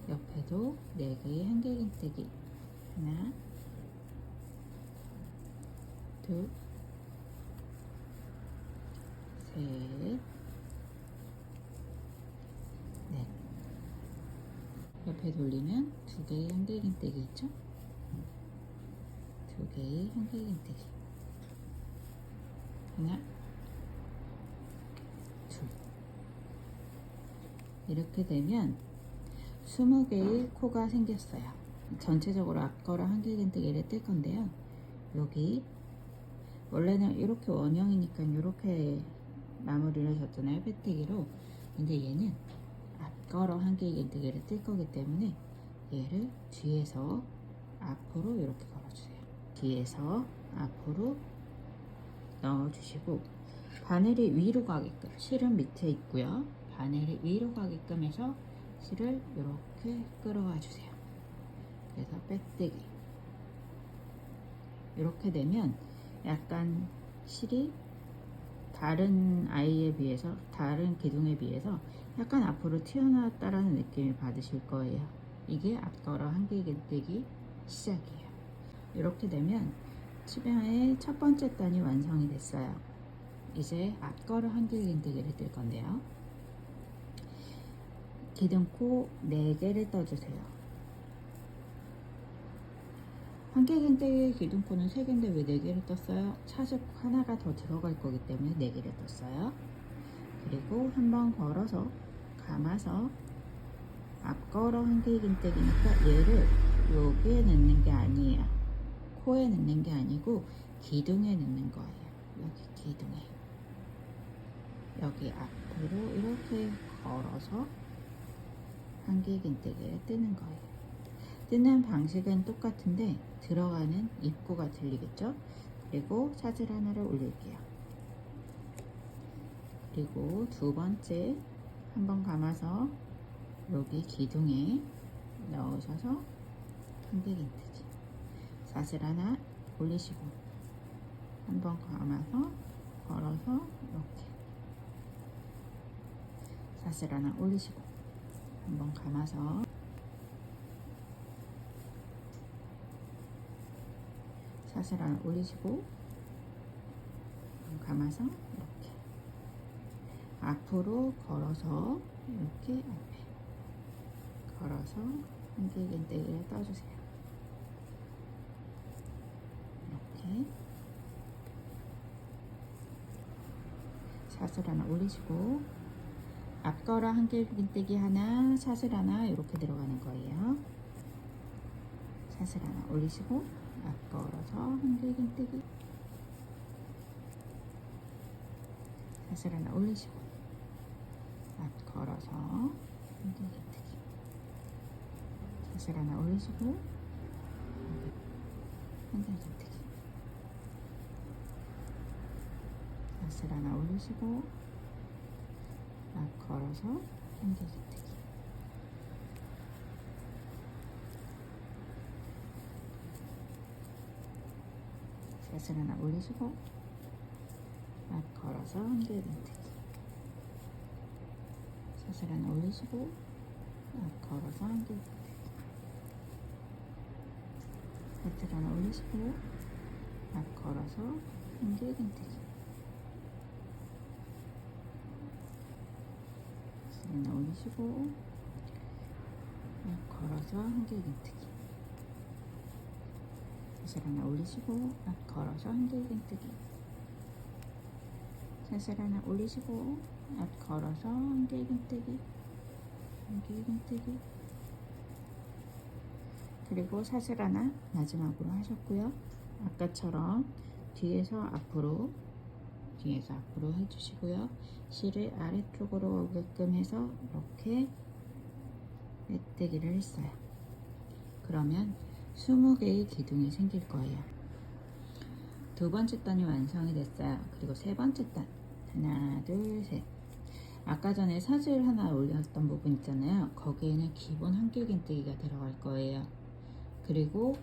옆에도 4개의 한길긴뜨기. 하나, 둘, 셋, 넷. 옆에 돌리면 2개의 한길긴뜨기 있죠? 2개의 한길긴뜨기. 하나, 둘. 이렇게 되면 20개의 코가 생겼어요. 전체적으로 앞걸어 한길긴뜨기를 뜰 건데요. 여기 원래는 이렇게 원형이니까 이렇게 마무리를 줬잖아요, 빼뜨기로. 근데 얘는 앞걸어 한길긴뜨기를 뜰 거기 때문에 얘를 뒤에서 앞으로 이렇게 걸어주세요. 뒤에서 앞으로 넣어주시고, 바늘이 위로 가게끔, 실은 밑에 있고요. 바늘이 위로 가게끔 해서 실을 이렇게 끌어와 주세요. 그래서 빼뜨기. 이렇게 되면 약간 실이 다른 아이에 비해서, 다른 기둥에 비해서 약간 앞으로 튀어나왔다라는 느낌을 받으실 거예요. 이게 앞걸어 한길긴뜨기 시작이에요. 이렇게 되면 치마의 첫 번째 단이 완성이 됐어요. 이제 앞걸어 한길긴뜨기를 뜰 건데요. 기둥코 4개를 떠주세요. 한길긴뜨기 기둥코는 3개인데 왜 4개를 떴어요? 차즉 하나가 더 들어갈 거기 때문에 4개를 떴어요. 그리고 한번 걸어서 감아서 앞걸어 한길긴뜨기니까 얘를 여기에 넣는 게 아니에요. 코에 넣는 게 아니고 기둥에 넣는 거예요. 여기 기둥에. 여기 앞으로 이렇게 걸어서 한길긴뜨기를 뜨는 거예요. 뜨는 방식은 똑같은데 들어가는 입구가 틀리겠죠? 그리고 사슬 하나를 올릴게요. 그리고 두 번째 한번 감아서 여기 기둥에 넣으셔서 한길긴뜨기. 사슬 하나 올리시고 한번 감아서 걸어서 이렇게 사슬 하나 올리시고 한번 감아서 사슬 하나 올리시고 감아서 이렇게 앞으로 걸어서 이렇게 앞에 걸어서 한길긴뜨기를 떠주세요. 이렇게 사슬 하나 올리시고 앞걸어 한길긴뜨기 하나, 사슬 하나 이렇게 들어가는 거예요. 사슬 하나 올리시고 앞걸어서 한길긴뜨기, 사슬 하나 올리시고 앞걸어서 한길긴뜨기, 사슬 하나 올리시고 한길긴뜨기, 사슬 하나 올리시고 앞걸어서 한길긴뜨기, 사슬 하나 올리시고 앞걸어서 한길긴뜨기, 사슬 하나 올리시고 앞걸어서 한길긴뜨기, 사슬 하나 올리시고 앞걸어서 한길긴뜨기, 사슬 하나 올리시고 앞걸어서 한길긴뜨기, 사슬 하나 올리시고 앞걸어서 한길긴뜨기, 사슬 하나 올리시고 앞걸어서 한길긴뜨기, 한길긴뜨기, 그리고 사슬 하나 마지막으로 하셨고요. 아까처럼 뒤에서 앞으로 해주시고요. 실을 아래쪽으로 오게끔 해서 이렇게 빼뜨기를 했어요. 그러면 20개의 기둥이 생길 거예요. 두 번째 단이 완성이 됐어요. 그리고 세 번째 단. 하나, 둘, 셋. 아까 전에 사슬 하나 올렸던 부분 있잖아요. 거기에는 기본 한길긴뜨기가 들어갈 거예요. 그리고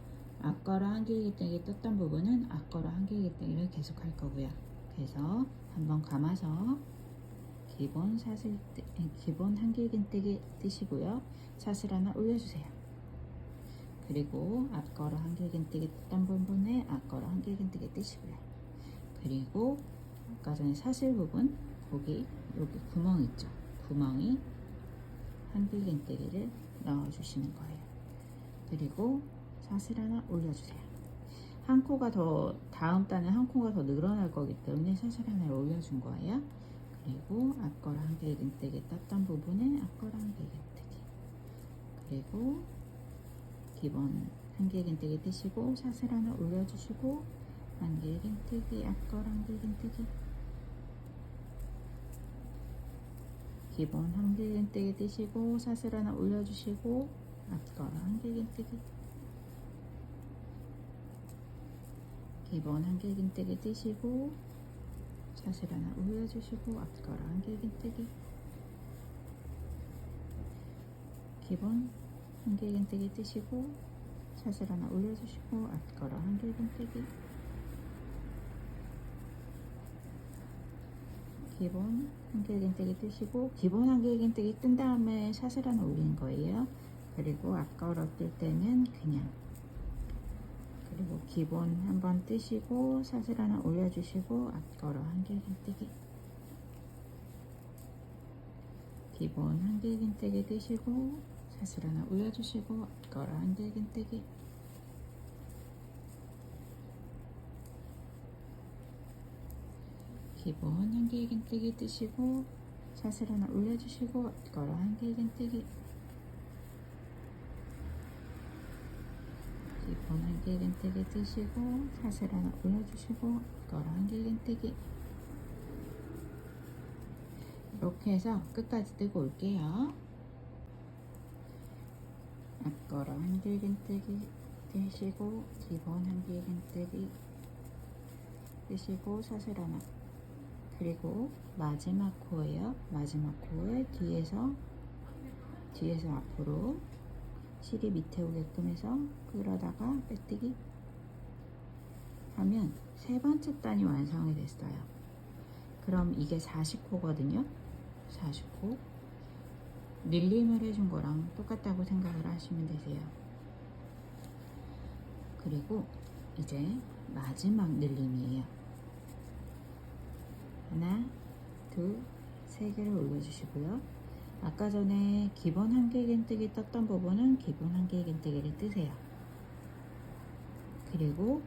앞걸어 한길긴뜨기 떴던 부분은 앞걸어 한길긴뜨기를 계속 할 거고요. 그래서 한번 감아서 기본 한길긴뜨기 뜨시고요. 사슬 하나 올려주세요. 그리고 앞걸어 한길긴뜨기 떴던 부분에 앞걸어 한길긴뜨기 뜨시고요. 그리고 아까 전에 사슬 부분 여기 구멍 있죠. 구멍이 한길긴뜨기를 넣어주시는 거예요. 그리고 사슬 하나 올려주세요. 한 코가 더, 다음 단에 한 코가 더 늘어날 거기 때문에 사슬 하나를 올려준 거예요. 그리고 앞걸어 한길긴뜨기 떴던 부분에 앞걸어 한길긴뜨기, 그리고 기본 한길긴뜨기 뜨시고 샷을 하나 올려주시고 한길긴뜨기, 앞걸 한길긴뜨기, 기본 한길긴뜨기 뜨시고 샷을 하나 올려주시고 앞걸 한길긴뜨기, 기본 한길긴뜨기 뜨시고 샷을 하나 올려주시고 앞걸 한길긴뜨기, 기본 한길긴뜨기 뜨시고 샷을 하나 올려주시고 앞걸 한길긴뜨기, 기본 한길긴뜨기 뜨시고 기본 한길긴뜨기 뜬 다음에 샷을 하나 올리는 거예요. 그리고 앞걸어 뜰 때는 그냥, 그리고 기본 한번 뜨시고 샷을 하나 올려주시고 앞걸어 한길긴뜨기, 기본 한길긴뜨기 뜨시고 샷을 하나 올려주시고 앞걸어 한길긴뜨기, 기본 한길긴뜨기 뜨시고 샷을 하나 올려주시고 앞걸어 한길긴뜨기, 기본 한길긴뜨기 뜨시고 샷을 하나 올려주시고 앞걸어 한길긴뜨기. 이렇게 해서 끝까지 뜨고 올게요. 앞걸어 한길긴뜨기 뜨시고 기본 한길긴뜨기 뜨시고 샷을 하나, 그리고 마지막 코예요. 마지막 코에 뒤에서 앞으로 실이 밑에 오게끔 해서 끌어다가 빼뜨기 하면 세 번째 단이 완성이 됐어요. 그럼 이게 40코거든요. 40코. 밀림을 해준 거랑 똑같다고 생각을 하시면 되세요. 그리고 이제 마지막 늘림이에요. 하나, 둘, 세 개를 올려주시고요. 아까 전에 기본 한길긴뜨기 떴던 부분은 기본 한길긴뜨기를 뜨세요. 그리고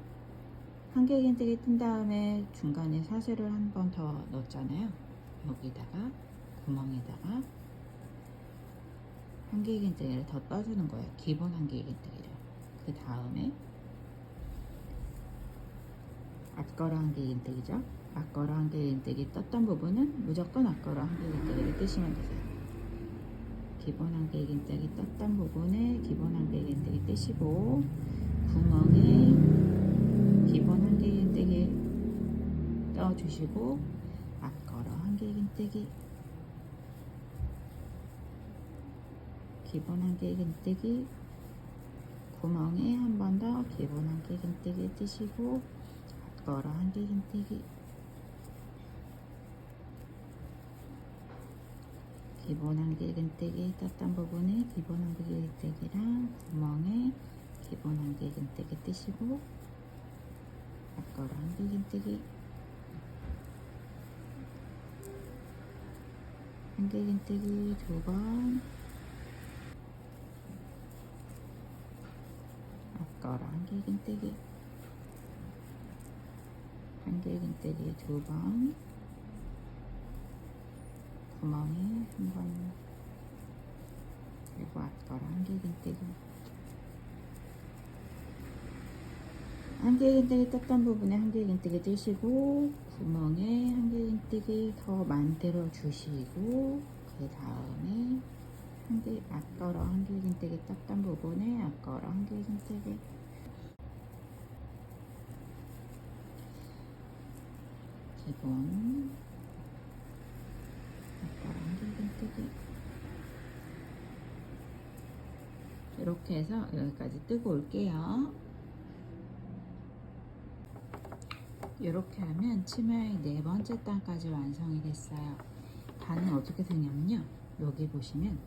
한길긴뜨기 뜬 다음에 중간에 사슬을 한 번 더 넣었잖아요. 여기다가 구멍에다가 한길긴뜨기를 더 떠주는 거예요. 기본 한길긴뜨기를. 그 다음에 앞걸어 한길긴뜨기죠. 앞걸어 한길긴뜨기 떴던 부분은 무조건 앞걸어 한길긴뜨기를 뜨시면 되세요. 기본 한길긴뜨기 떴던 부분에 기본 한길긴뜨기 뜨시고 구멍에 기본 한길긴뜨기 떠주시고 앞걸어 한길긴뜨기, 기본 한길긴뜨기, 구멍에 한 번 더 기본 한길긴뜨기 뜨시고 앞걸어 한길긴뜨기, 기본 한길긴뜨기 떴던 부분에 기본 한길긴뜨기랑 구멍에 기본 한길긴뜨기 뜨시고 앞걸어 한길긴뜨기, 한길긴뜨기 2번, 앞걸어 한길긴뜨기, 한길긴뜨기 2번, 구멍에 한 번, 그리고 앞걸어 한길긴뜨기. 한길긴뜨기 떴던 부분에 한길긴뜨기 뜨시고 구멍에 한길긴뜨기 더 만들어 주시고 그 다음에 앞걸어 한길긴뜨기 떴던 부분에 앞걸어 한길긴뜨기, 기본 앞걸어 한길긴뜨기. 이렇게 해서 여기까지 뜨고 올게요. 이렇게 하면 치마의 네 번째 단까지 완성이 됐어요. 단은 어떻게 되냐면요, 여기 보시면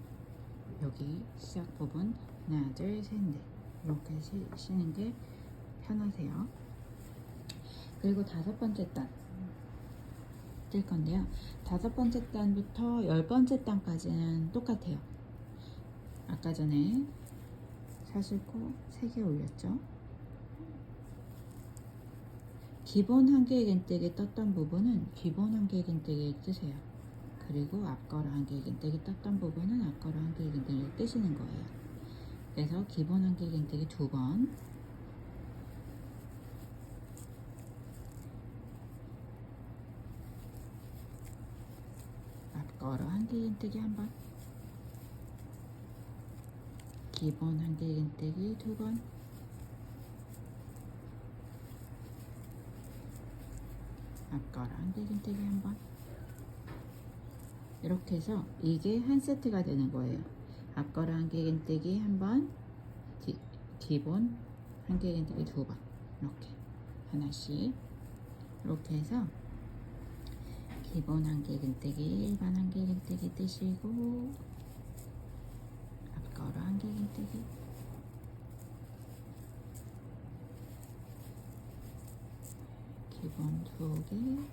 여기 시작 부분 하나 둘 셋 넷 이렇게 쉬는 게 편하세요. 그리고 다섯 번째 단 뜰 건데요, 다섯 번째 단부터 열 번째 단까지는 똑같아요. 아까 전에 사슬코 3개 올렸죠. 기본 한길긴뜨기 떴던 부분은 기본 한길긴뜨기 뜨세요. 그리고 앞걸어 한길긴뜨기 떴던 부분은 앞걸어 한길긴뜨기를 뜨시는 거예요. 그래서 기본 한길긴뜨기 2번, 앞걸어 한길긴뜨기 1번, 기본 한길긴뜨기 2번, 앞걸어 한길긴뜨기 1번. 이렇게 해서 이게 한 세트가 되는 거예요. 앞걸어 한길긴뜨기 1번, 기본 한길긴뜨기 2번, 이렇게 하나씩. 이렇게 해서 기본 한길긴뜨기, 일반 한길긴뜨기 뜨시고, 앞걸어 한길긴뜨기, 기본 2개,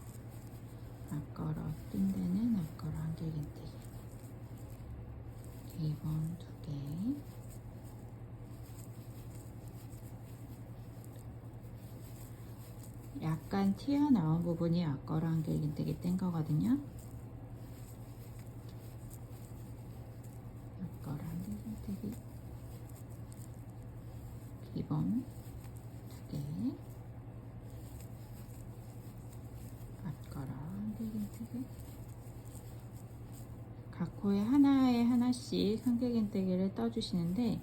앞걸어 뜬 데는 앞걸어 한길긴뜨기, 기본 2개, 약간 튀어나온 부분이 앞걸어 한길긴뜨기 뜬 거거든요. 앞걸어 한길긴뜨기, 기본 2개, 앞걸어 한길긴뜨기. 각 코에 하나에 하나씩 한길긴뜨기를 떠주시는데,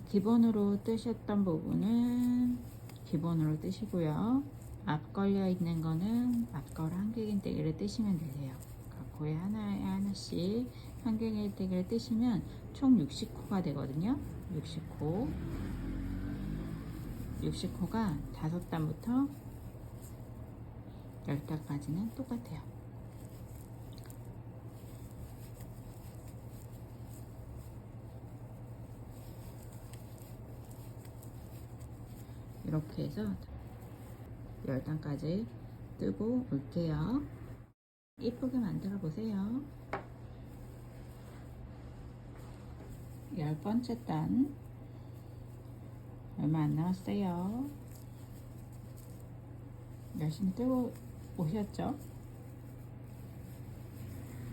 기본으로 뜨셨던 부분은 기본으로 뜨시고요. 앞 걸려 있는 거는 앞걸어 한길긴뜨기를 뜨시면 되세요. 각 코에 하나에 하나씩 한길긴뜨기를 뜨시면 총 60코가 되거든요. 60코가 5단부터 10단까지는 똑같아요. 이렇게 해서 10단까지 뜨고 올게요. 이쁘게 만들어 보세요. 10번째 단 얼마 안 남았어요. 열심히 뜨고 오셨죠?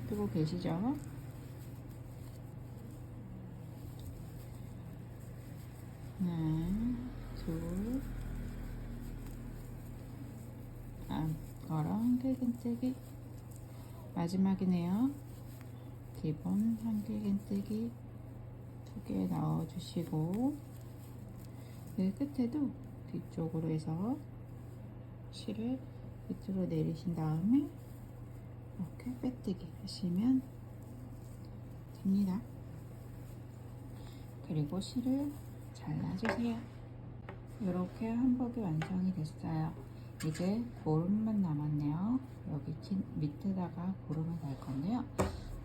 뜨고 계시죠? 하나, 둘, 앞걸어 한길긴뜨기, 마지막이네요. 기본 한길긴뜨기 2개 넣어주시고, 그 끝에도 뒤쪽으로 해서 실을 밑으로 내리신 다음에 이렇게 빼뜨기 하시면 됩니다. 그리고 실을 잘라주세요. 이렇게 한복이 완성이 됐어요. 이제 고름만 남았네요. 여기 밑에다가 고름을 달 건데요.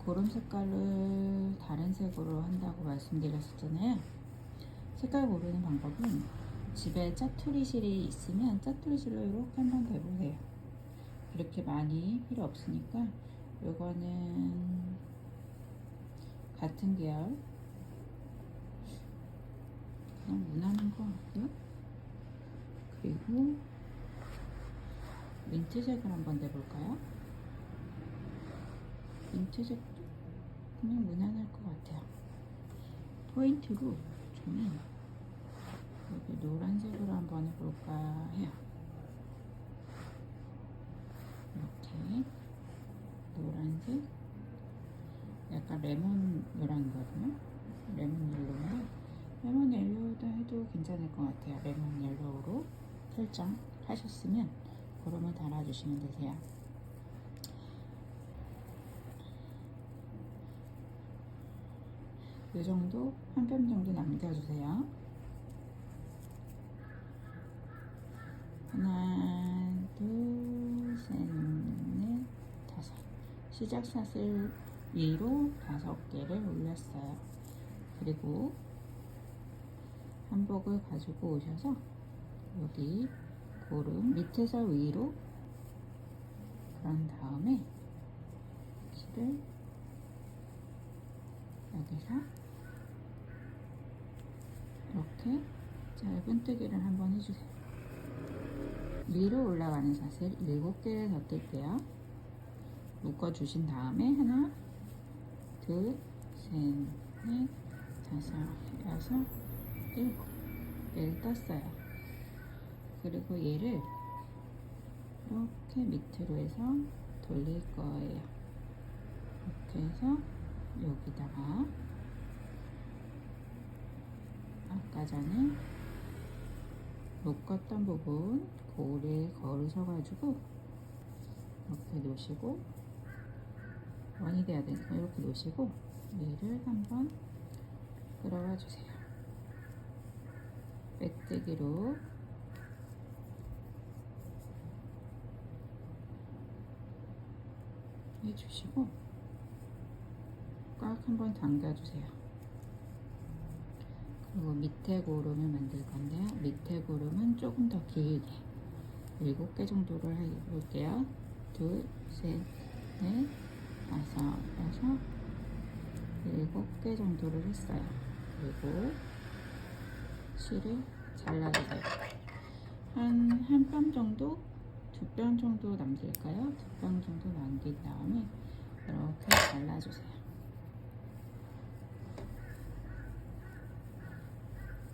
고름 색깔을 다른 색으로 한다고 말씀드렸었잖아요. 색깔 고르는 방법은 집에 짜투리 실이 있으면 짜투리 실로 이렇게 한번 대보세요. 그렇게 많이 필요 없으니까 요거는 같은 계열 그냥 무난한 것 같고요. 그리고 민트색을 한번 내볼까요? 민트색도 그냥 무난할 것 같아요. 포인트로 저는 여기 노란색으로 한번 해볼까 해요. 이렇게 노란색, 약간 레몬 노란거든요. 레몬 옐로우인데 레몬 옐로우도 해도 괜찮을 것 같아요. 레몬 옐로우로 설정 하셨으면 고름을 달아주시면 되세요. 이 정도 한 뼘 정도 남겨주세요. 하나, 둘, 셋, 넷, 5. 시작샷을 위로 5개를 올렸어요. 그리고 한복을 가지고 오셔서 여기 고름 밑에서 위로 그런 다음에 실을 여기서 이렇게 짧은뜨기를 한번 해주세요. 위로 올라가는 샷을 7개를 더 뜰게요. 묶어주신 다음에 하나, 둘, 셋, 넷, 다섯, 여섯, 일곱. 얘를 떴어요. 그리고 얘를 이렇게 밑으로 해서 돌릴 거예요. 이렇게 해서 여기다가 아까 전에 묶었던 부분 고리를 걸으셔가지고 이렇게 놓으시고, 원이 돼야 되니까 이렇게 놓으시고 얘를 한번 끌어와 주세요. 빼뜨기로 해주시고 꽉 한번 당겨주세요. 그리고 밑에 고름을 만들 건데요. 밑에 고름은 조금 더 길게 7개 정도를 해볼게요. 둘, 셋, 넷, 다섯, 여섯, 7개 정도를 했어요. 그리고 실을 잘라주세요. 한 뼘 정도, 2뼘 정도 남길까요? 2뼘 정도 남긴 다음에 이렇게 잘라주세요.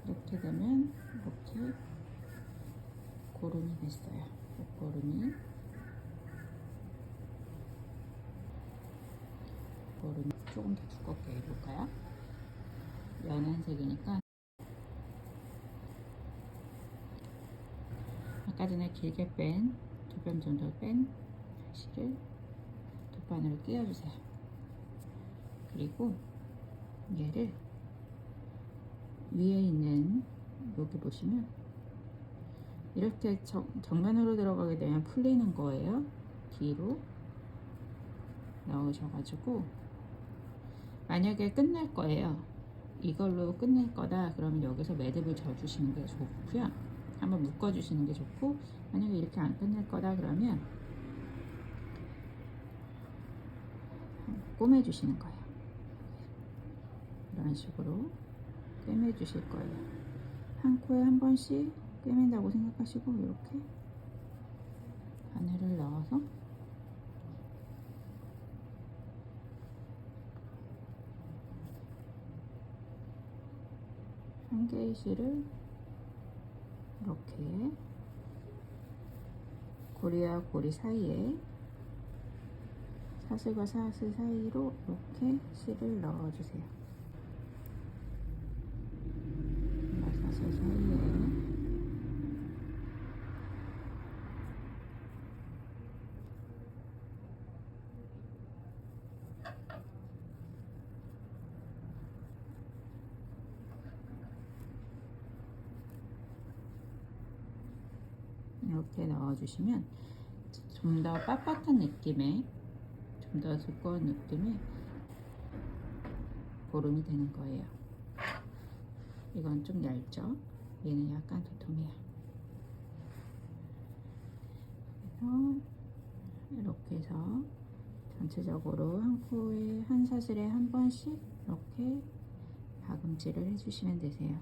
이렇게 되면 이렇게 고름이 됐어요. 고름이 조금 더 두껍게 해볼까요? 연한 색이니까 아까 전에 길게 뺀 2뼘 정도 뺀 실을 돗바늘로 끼워주세요. 그리고 얘를 위에 있는 여기 보시면 이렇게 정면으로 들어가게 되면 풀리는 거예요. 뒤로 넣으셔가지고, 만약에 끝낼 거예요, 이걸로 끝낼 거다 그러면 여기서 매듭을 져주시는 게 좋고요. 한번 묶어주시는 게 좋고, 만약에 이렇게 안 끝낼 거다 그러면 꼬매주시는 거예요. 이런 식으로 꿰매 주실 거예요. 한 코에 한 번씩 꿰맨다고 생각하시고 이렇게 바늘을 넣어서 한 개의 실을 이렇게 고리와 고리 사이에, 사슬과 사슬 사이로 이렇게 실을 넣어주세요. 사슬 사이에 이렇게 넣어주시면 좀 더 빳빳한 느낌의, 좀 더 두꺼운 느낌의 고름이 되는 거예요. 이건 좀 얇죠? 얘는 약간 도톰해요. 그래서 이렇게 해서 전체적으로 한 코에, 한 사슬에 한 번씩 이렇게 박음질을 해주시면 되세요.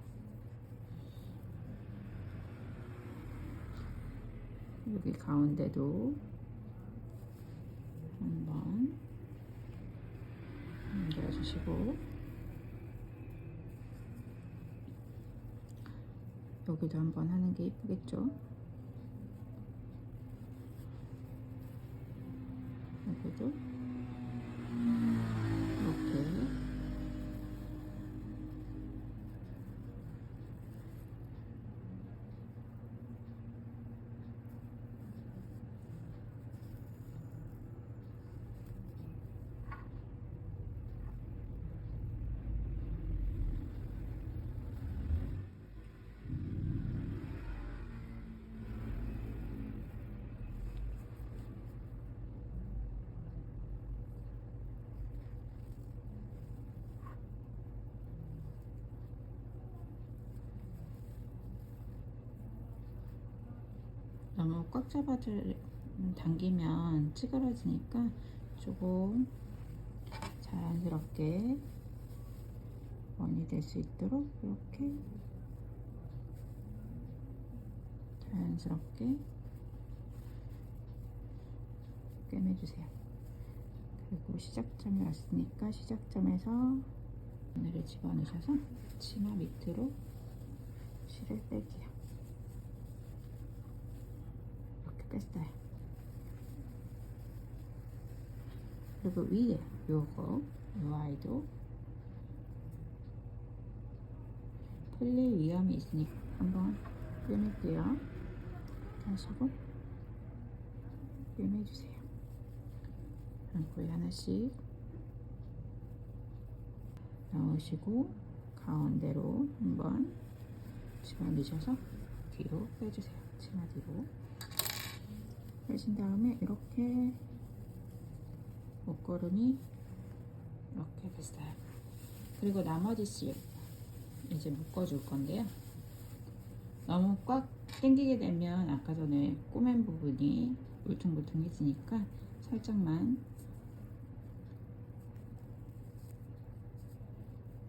여기 가운데도 한번 만들어주시고, 여기도 한번 하는 게 이쁘겠죠? 여기도 이렇게 너무 꽉 당기면 찌그러지니까 조금 자연스럽게 원이 될 수 있도록 이렇게 자연스럽게 꿰매주세요. 그리고 시작점이 왔으니까 시작점에서 바늘을 집어넣으셔서 치마 밑으로 실을 뺄게요. 이렇게 뺐어요. 그리고 위에 요 아이도 풀릴 위험이 있으니까 한번 꿰맬게요. 이렇게 하시고 꿰매주세요. 안고에 하나씩 넣으시고 가운데로 한번 집어넣으셔서 뒤로 빼주세요. 치마 뒤로 빼신 다음에 이렇게 목걸음이 이렇게 됐어요. 그리고 나머지 실 이제 묶어줄 건데요. 너무 꽉 당기게 되면 아까 전에 꼬맨 부분이 울퉁불퉁해지니까 살짝만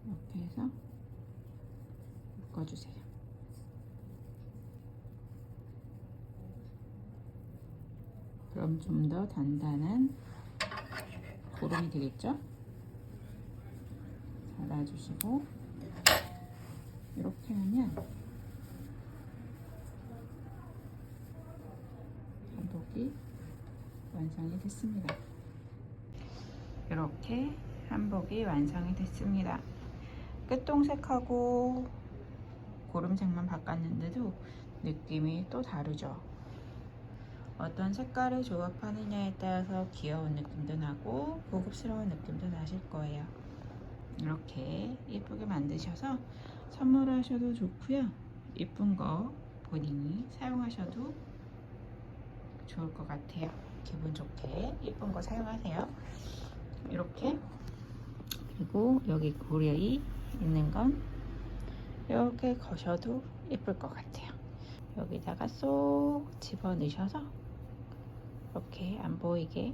이렇게 해서 묶어주세요. 그럼 좀 더 단단한 고름이 되겠죠? 잘라주시고 이렇게 하면 한복이 완성이 됐습니다. 이렇게 한복이 완성이 됐습니다. 끝동색하고 고름색만 바꿨는데도 느낌이 또 다르죠. 어떤 색깔을 조합하느냐에 따라서 귀여운 느낌도 나고 고급스러운 느낌도 나실 거예요. 이렇게 예쁘게 만드셔서 선물하셔도 좋고요. 예쁜 거 본인이 사용하셔도 좋을 것 같아요. 기분 좋게 예쁜 거 사용하세요. 이렇게. 그리고 여기 고려이 있는 건 이렇게 거셔도 예쁠 것 같아요. 여기다가 쏙 집어 넣으셔서 이렇게 안 보이게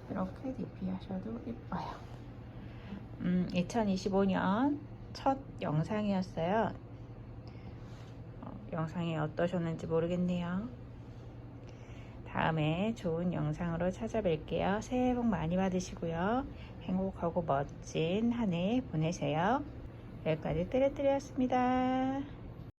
이렇게 DP 하셔도 예뻐요. 2025년 첫 영상이었어요. 영상이 어떠셨는지 모르겠네요. 다음에 좋은 영상으로 찾아뵐게요. 새해 복 많이 받으시고요. 행복하고 멋진 한 해 보내세요. 여기까지 뚜레뚜레였습니다.